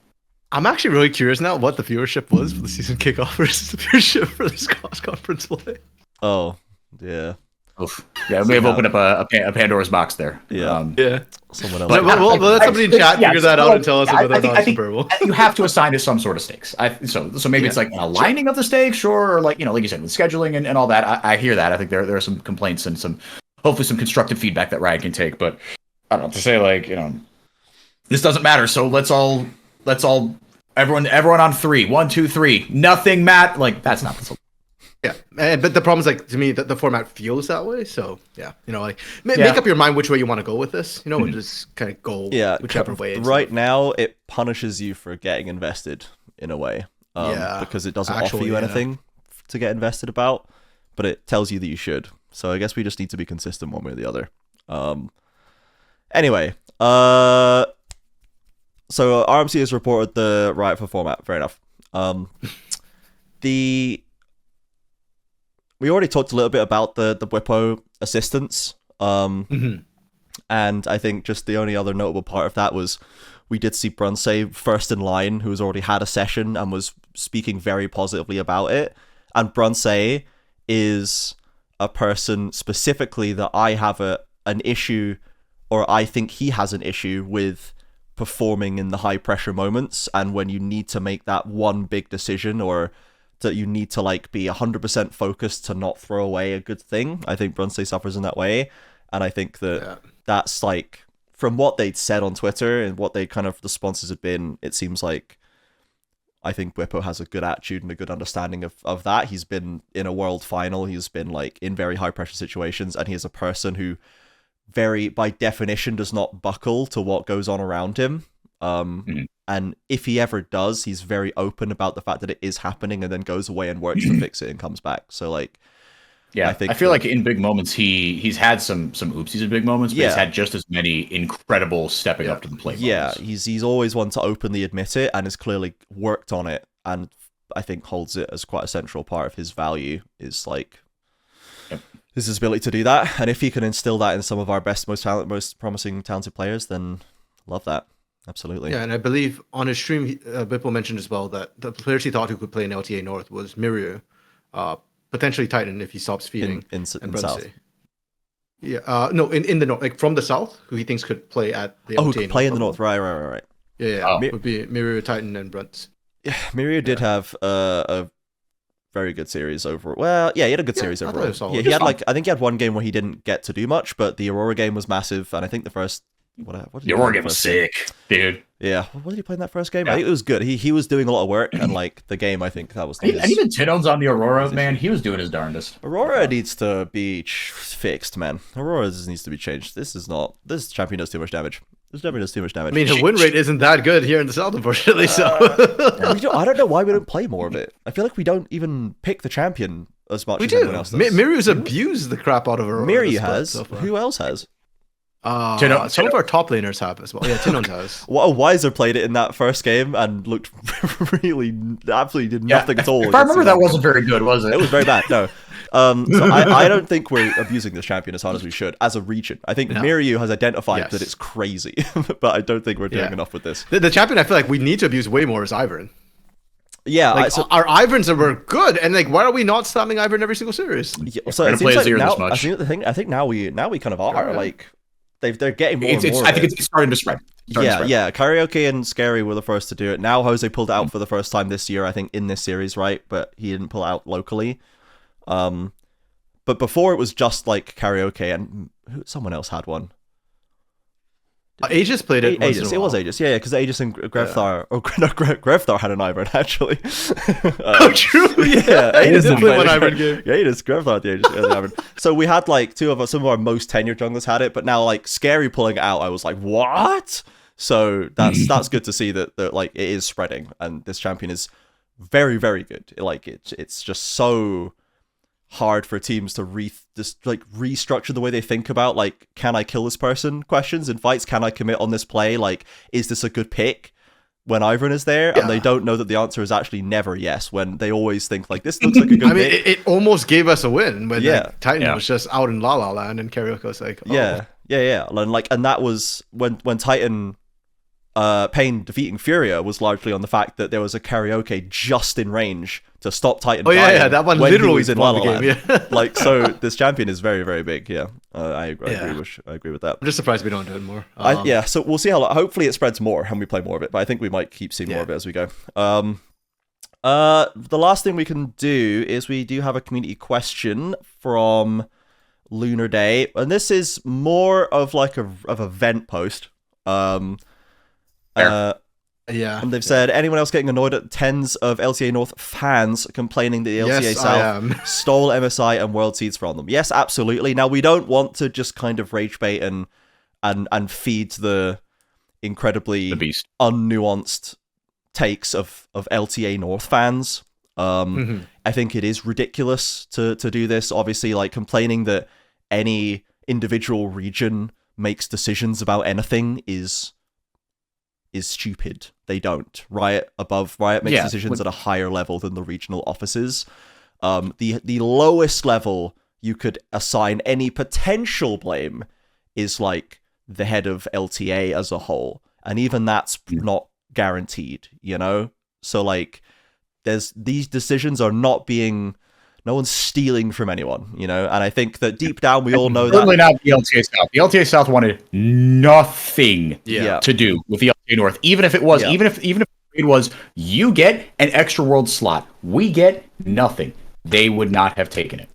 I'm actually really curious now what the viewership was for the season kickoff versus the viewership for this cross conference play. Oh, yeah. Oof. Yeah, we may have opened up a Pandora's box there. Yeah. Yeah. Someone else. We'll let somebody in chat figure that out and tell us whether or not it's comparable. You have to assign to some sort of stakes. So maybe it's like an aligning of the stakes, sure, or like like you said, with scheduling and all that. I hear that. I think there are some complaints and hopefully some constructive feedback that Riot can take. But I don't know, to say like this doesn't matter. So let's all everyone on 3, 1, 2, 3. Nothing, Matt. Like that's not the. Yeah, but the problem is like to me that the format feels that way. So yeah, like make up your mind which way you want to go with this. And just kind of go whichever way. Right now, it punishes you for getting invested in a way. Because it doesn't offer you anything to get invested about, but it tells you that you should. So I guess we just need to be consistent one way or the other. Anyway, so RMC has reported the Riot for format. Fair enough. We already talked a little bit about the Bwipo assistance. And I think just the only other notable part of that was we did see Brunsei first in line, who has already had a session and was speaking very positively about it. And Brunsei is a person specifically that I have an issue, or I think he has an issue with performing in the high pressure moments, and when you need to make that one big decision, or that you need to like be 100% focused to not throw away a good thing. I think Brunsei suffers in that way, and I think that that's like, from what they'd said on Twitter and what they kind of the sponsors have been, it seems like I think Bwipo has a good attitude and a good understanding of that. He's been in a world final, he's been like in very high pressure situations, and he is a person who very by definition does not buckle to what goes on around him. And if he ever does, he's very open about the fact that it is happening, and then goes away and works to fix it and comes back. So like, yeah, I feel like in big moments he's had some oopsies in big moments, but he's had just as many incredible stepping up to the plate. Yeah, he's always one to openly admit it, and has clearly worked on it, and I think holds it as quite a central part of his value is like his ability to do that. And if he can instill that in some of our best, most promising, talented players, then love that. Absolutely. Yeah, and I believe on his stream, Bwipo mentioned as well that the players he thought who could play in LTA North was Miru, potentially Titan if he stops feeding, in South. Yeah, no, in the North, like from the South, who he thinks could play at the LTA who could play in the North, right. Yeah, would be Miru, Titan, and Brunt. Yeah, Miru did have a very good series overall. Well, yeah, he had a good series overall. Yeah, he had I think he had one game where he didn't get to do much, but the Aurora game was massive, and I think the first. What the Aurora game was sick, dude. Yeah, what did he play in that first game? I think it was good. He was doing a lot of work, and like the game, I think that was. And even Tinone's on the Aurora, man. He was doing his darndest. Aurora needs to be fixed, man. Aurora needs to be changed. This champion does too much damage. This champion does too much damage. I mean, the win rate isn't that good here in the South, unfortunately. So I don't know why we don't play more of it. I feel like we don't even pick the champion as much as anyone else does. Miru's abused the crap out of Aurora. Miru has. So who else has? Some of our top laners have as well. Yeah, Tinone has. Well, Wiser played it in that first game and looked really, absolutely did nothing at all. If I remember, that wasn't very good, was it? It was very bad. No, so I don't think we're abusing this champion as hard as we should as a region. I think Miru has identified that it's crazy, but I don't think we're doing enough with this. The champion I feel like we need to abuse way more is Ivern. Yeah, like, our Iverns were good, and like, why are we not slamming Ivern every single series? Yeah, so it seems like now, I think now we kind of are like. They're getting more and more. I think it's starting to spread. Yeah. Karaoke and Scary were the first to do it. Now Jose pulled it out for the first time this year, I think, in this series, right? But he didn't pull out locally. But before it was just like Karaoke, and someone else had one. Aegis played it. Aegis. It was Aegis. Yeah, because Aegis and Grevthar. Oh, no, Grevthar had an Ivern, actually. Oh, true. Yeah, Aegis did play one Ivern game. Yeah, Aegis. Grevthar had the Aegis Ivern. So we had like some of our most tenured junglers had it, but now like Scary pulling it out, I was like, what? So that's good to see that like it is spreading, and this champion is very, very good. Like it's just so hard for teams to restructure the way they think about like, can I kill this person questions in fights, can I commit on this play, like is this a good pick when Ivern is there, and they don't know that the answer is actually never yes, when they always think like this looks like a good pick. It almost gave us a win when Titan was just out in La La Land and Karaoke was like, Yeah. And that was when Titan Pain defeating Furia was largely on the fact that there was a karaoke just in range to stop Titan. Yeah, that one when literally he was in La La Land. Yeah. Like, so this champion is very, very big. Yeah, I agree with that. I'm just surprised we don't do it more. So we'll see how. Hopefully, it spreads more and we play more of it. But I think we might keep seeing more of it as we go. The last thing we can do is we do have a community question from Lunar Day, and this is more of like a vent post. And they've said, anyone else getting annoyed at tens of LTA North fans complaining that the LTA South stole MSI and World Seeds from them? Yes, absolutely. Now, we don't want to just kind of rage bait and feed the incredibly unnuanced takes of LTA North fans. I think it is ridiculous to do this. Obviously, like, complaining that any individual region makes decisions about anything is stupid. They don't. Riot makes decisions at a higher level than the regional offices. The lowest level you could assign any potential blame is like the head of LTA as a whole, and even that's not guaranteed, you know? So like these decisions are not being, no one's stealing from anyone, you know? And I think that deep down we all know certainly not the LTA South. The LTA South wanted nothing to do with the LTA North, even if it was, even if it was, you get an extra world slot, we get nothing. They would not have taken it.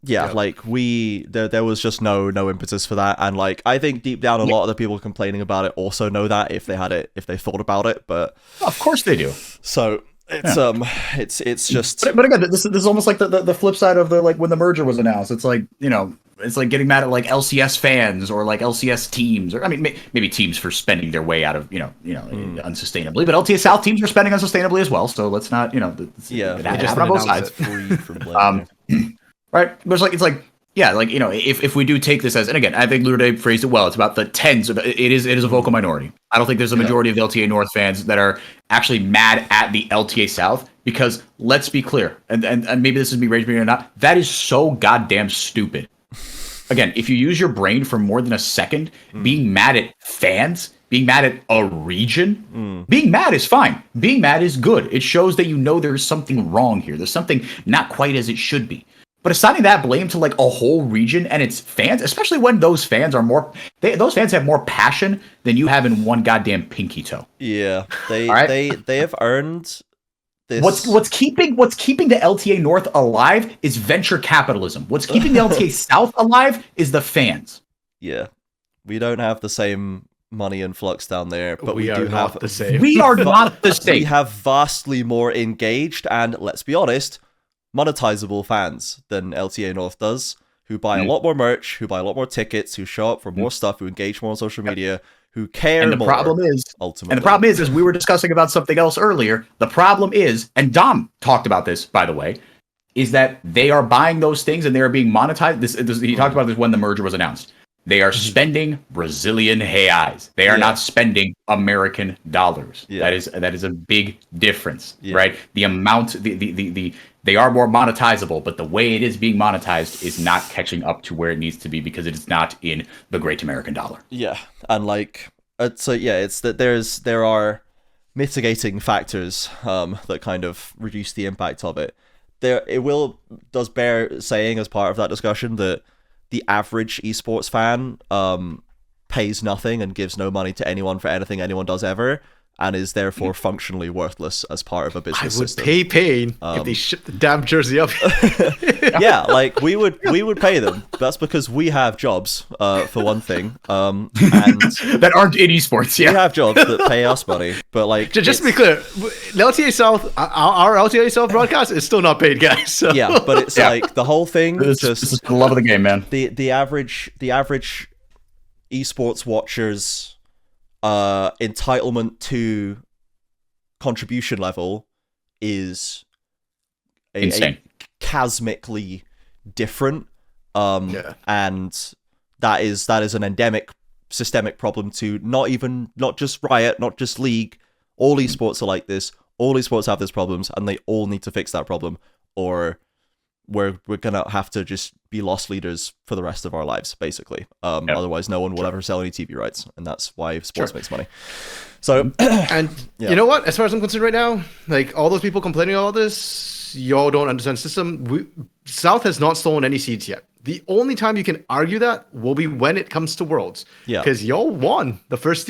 Like there was just no impetus for that, and like I think deep down a lot of the people complaining about it also know that if they thought about it, but of course they do. So it's just. But again, this is almost like the flip side of the, like, when the merger was announced. It's like, you know, it's like getting mad at like LCS fans or like LCS teams, or I mean maybe teams for spending their way out of unsustainably, but LTA South teams are spending unsustainably as well. So let's not, it happen on both sides. Free from blame. Right, but it's like if we do take this as, and again, I think Lunar Day phrased it well. It's about the tens of it is a vocal minority. I don't think there's a majority of LTA North fans that are actually mad at the LTA South, because let's be clear, and maybe this is me raging or not, that is so goddamn stupid. Again, if you use your brain for more than a second, being mad at fans, being mad at a region, being mad is fine. Being mad is good. It shows that you know there's something wrong here. There's something not quite as it should be. But assigning that blame to like a whole region and its fans, especially when those fans are those fans have more passion than you have in one goddamn pinky toe. Yeah, they have earned this. What's keeping the LTA North alive is venture capitalism. What's keeping the LTA South alive is the fans. Yeah, we don't have the same money influx down there, but we do do not have the same. We are not the same. We have vastly more engaged and, let's be honest, monetizable fans than LTA North does, who buy a lot more merch, who buy a lot more tickets, who show up for more stuff, who engage more on social media, who care more. And the problem is, ultimately. And the problem is we were discussing about something else earlier. The problem is, and Dom talked about this, by the way, is that they are buying those things and they are being monetized. He talked about this when the merger was announced. They are spending Brazilian reais. They are not spending American dollars. That is a big difference, right? The amount, they are more monetizable, but the way it is being monetized is not catching up to where it needs to be because it is not in the great American dollar. Yeah, and like it's that there are mitigating factors that kind of reduce the impact of it. Does bear saying as part of that discussion that the average esports fan pays nothing and gives no money to anyone for anything anyone does ever, and is therefore functionally worthless as part of a business system. I would pay Pain if they ship the damn jersey up. Yeah, like we would pay them. That's because we have jobs, for one thing, and that aren't in esports. Yeah, we have jobs that pay us money. But like, just to be clear, the LTA South, our LTA South broadcast is still not paid, guys. So. Yeah, but it's like the whole thing. This is the love of the game, man. The average esports watchers entitlement to contribution level is insane, chasmically different, and that is an endemic systemic problem to not just Riot, not just League. All esports are like this. All esports have these problems, and they all need to fix that problem, or we're gonna have to just be lost leaders for the rest of our lives, basically. Otherwise, no one will ever sell any TV rights, and that's why sports makes money. So, and you know what? As far as I'm concerned right now, like all those people complaining about this, y'all don't understand the system. South has not stolen any seeds yet. The only time you can argue that will be when it comes to Worlds. Yeah. Because y'all won the first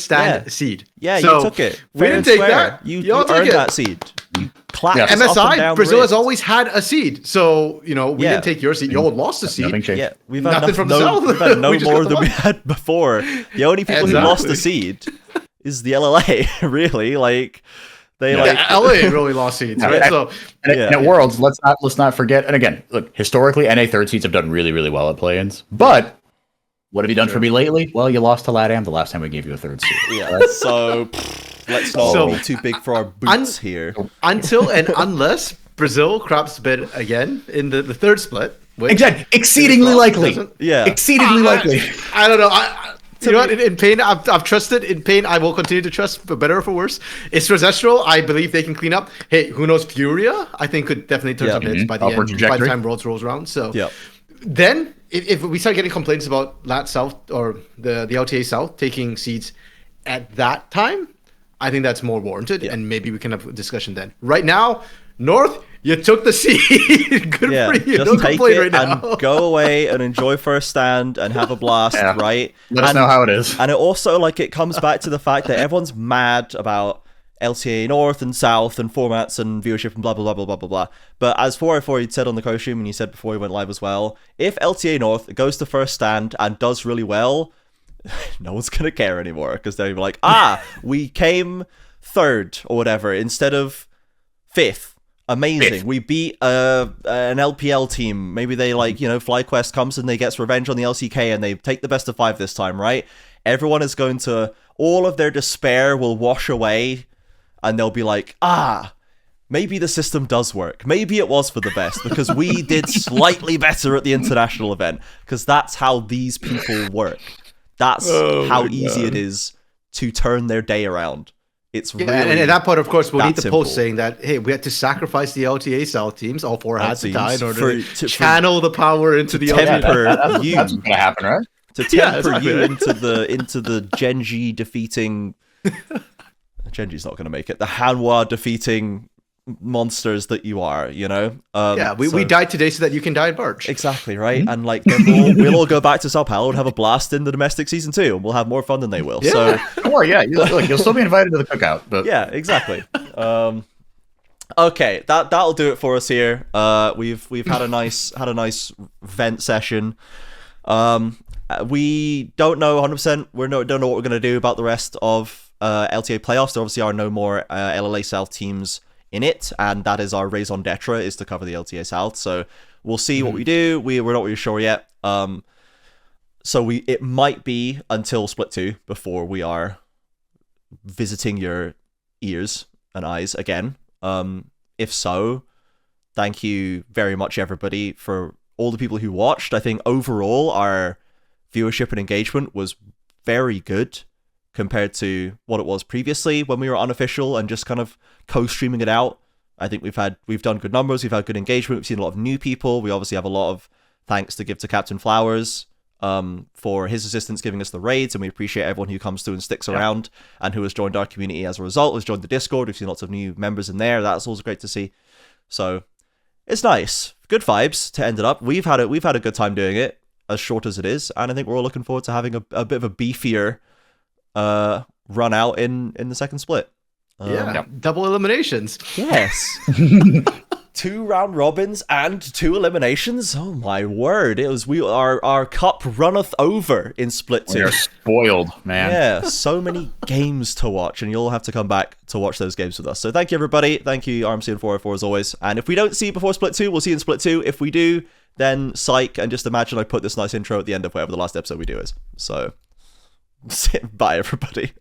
stand seed. Yeah, so you took it. We didn't take that. You earned that seed. You clapped us up and MSI, down Brazil the has always had a seed. So, we didn't take your seed. Y'all lost a seed. Nothing changed. Yeah, we've had nothing from the South. We've had no more than we had before. The only people who lost a seed is the LLA, really. Like, LA really lost seeds, right? And at Worlds, let's not forget. And again, look, historically, NA third seeds have done really, really well at play-ins. But what have you done for me lately? Well, you lost to LATAM the last time we gave you a third seed. Yeah. So let's not be too big for our boots here. Until and unless Brazil craps bid again in the third split. Exactly. Exceedingly likely. Yeah. Exceedingly likely. I don't know. You know what? In pain, I've trusted. In pain, I will continue to trust, for better or for worse. Isurus Estral, I believe they can clean up. Hey, who knows? FURIA, I think, could definitely turn some hits by the end, by the time Worlds rolls around. So then, if we start getting complaints about LAT South or the LTA South taking seeds at that time, I think that's more warranted, and maybe we can have a discussion then. Right now, North, you took the seed. Good for you. Just Don't take complain it right now. and go away and enjoy first stand and have a blast, right? Let us know how it is. And it also, it comes back to the fact that everyone's mad about LTA North and South and formats and viewership and blah, blah, blah, blah, blah, blah, blah. But as 404 you'd said on the co-stream, and you said before we went live as well, if LTA North goes to first stand and does really well, no one's going to care anymore, because they'll be like, we came third or whatever instead of fifth. Amazing. We beat an LPL team. Maybe they FlyQuest comes and they gets revenge on the LCK and they take the best of 5 this time, right? Everyone is going to, all of their despair will wash away and they'll be like, maybe the system does work. Maybe it was for the best because we did slightly better at the international event, because that's how these people work. That's how easy it is to turn their day around. It's really and at that point, of course, we'll need the simple. post saying that, hey, we had to sacrifice the LTA South teams. All 4 had to die in order to channel the power into the temper LTA. That's going to happen, right? To temper you into the Genji defeating... Genji's not going to make it. The Hanwha defeating monsters that you are, we died today so that you can die in March. Exactly, right? And then we'll all go back to Sao Paulo and have a blast in the domestic season 2, and we'll have more fun than they will. So don't worry, you'll still be invited to the cookout. But yeah, exactly. Okay, that'll do it for us here. We've had a nice vent session. We don't know 100%. Don't know what we're gonna do about the rest of LTA playoffs. There obviously are no more LLA South teams in it, and that is our raison d'etre, is to cover the LTA South. So we'll see what we do. We're not really sure yet. So it might be until Split 2 before we are visiting your ears and eyes again. If so, thank you very much, everybody, for all the people who watched. I think overall our viewership and engagement was very good compared to what it was previously when we were unofficial and just kind of co-streaming it out. I think we've done good numbers, we've had good engagement, we've seen a lot of new people. We obviously have a lot of thanks to give to Captain Flowers for his assistance giving us the raids, and we appreciate everyone who comes through and sticks around and who has joined our community as a result, has joined the Discord. We've seen lots of new members in there. That's also great to see. So it's nice. Good vibes to end it up. We've had a good time doing it, as short as it is, and I think we're all looking forward to having a bit of a beefier run out in the second split. Double eliminations. Yes. 2 round robins and 2 eliminations. Oh my word! Our cup runneth over in Split 2. We are spoiled, man. Yeah, so many games to watch, and you'll have to come back to watch those games with us. So thank you, everybody. Thank you, RMC and 404 as always. And if we don't see you before Split 2, we'll see you in Split 2. If we do, then psych, and just imagine I put this nice intro at the end of whatever the last episode we do is. So bye, everybody.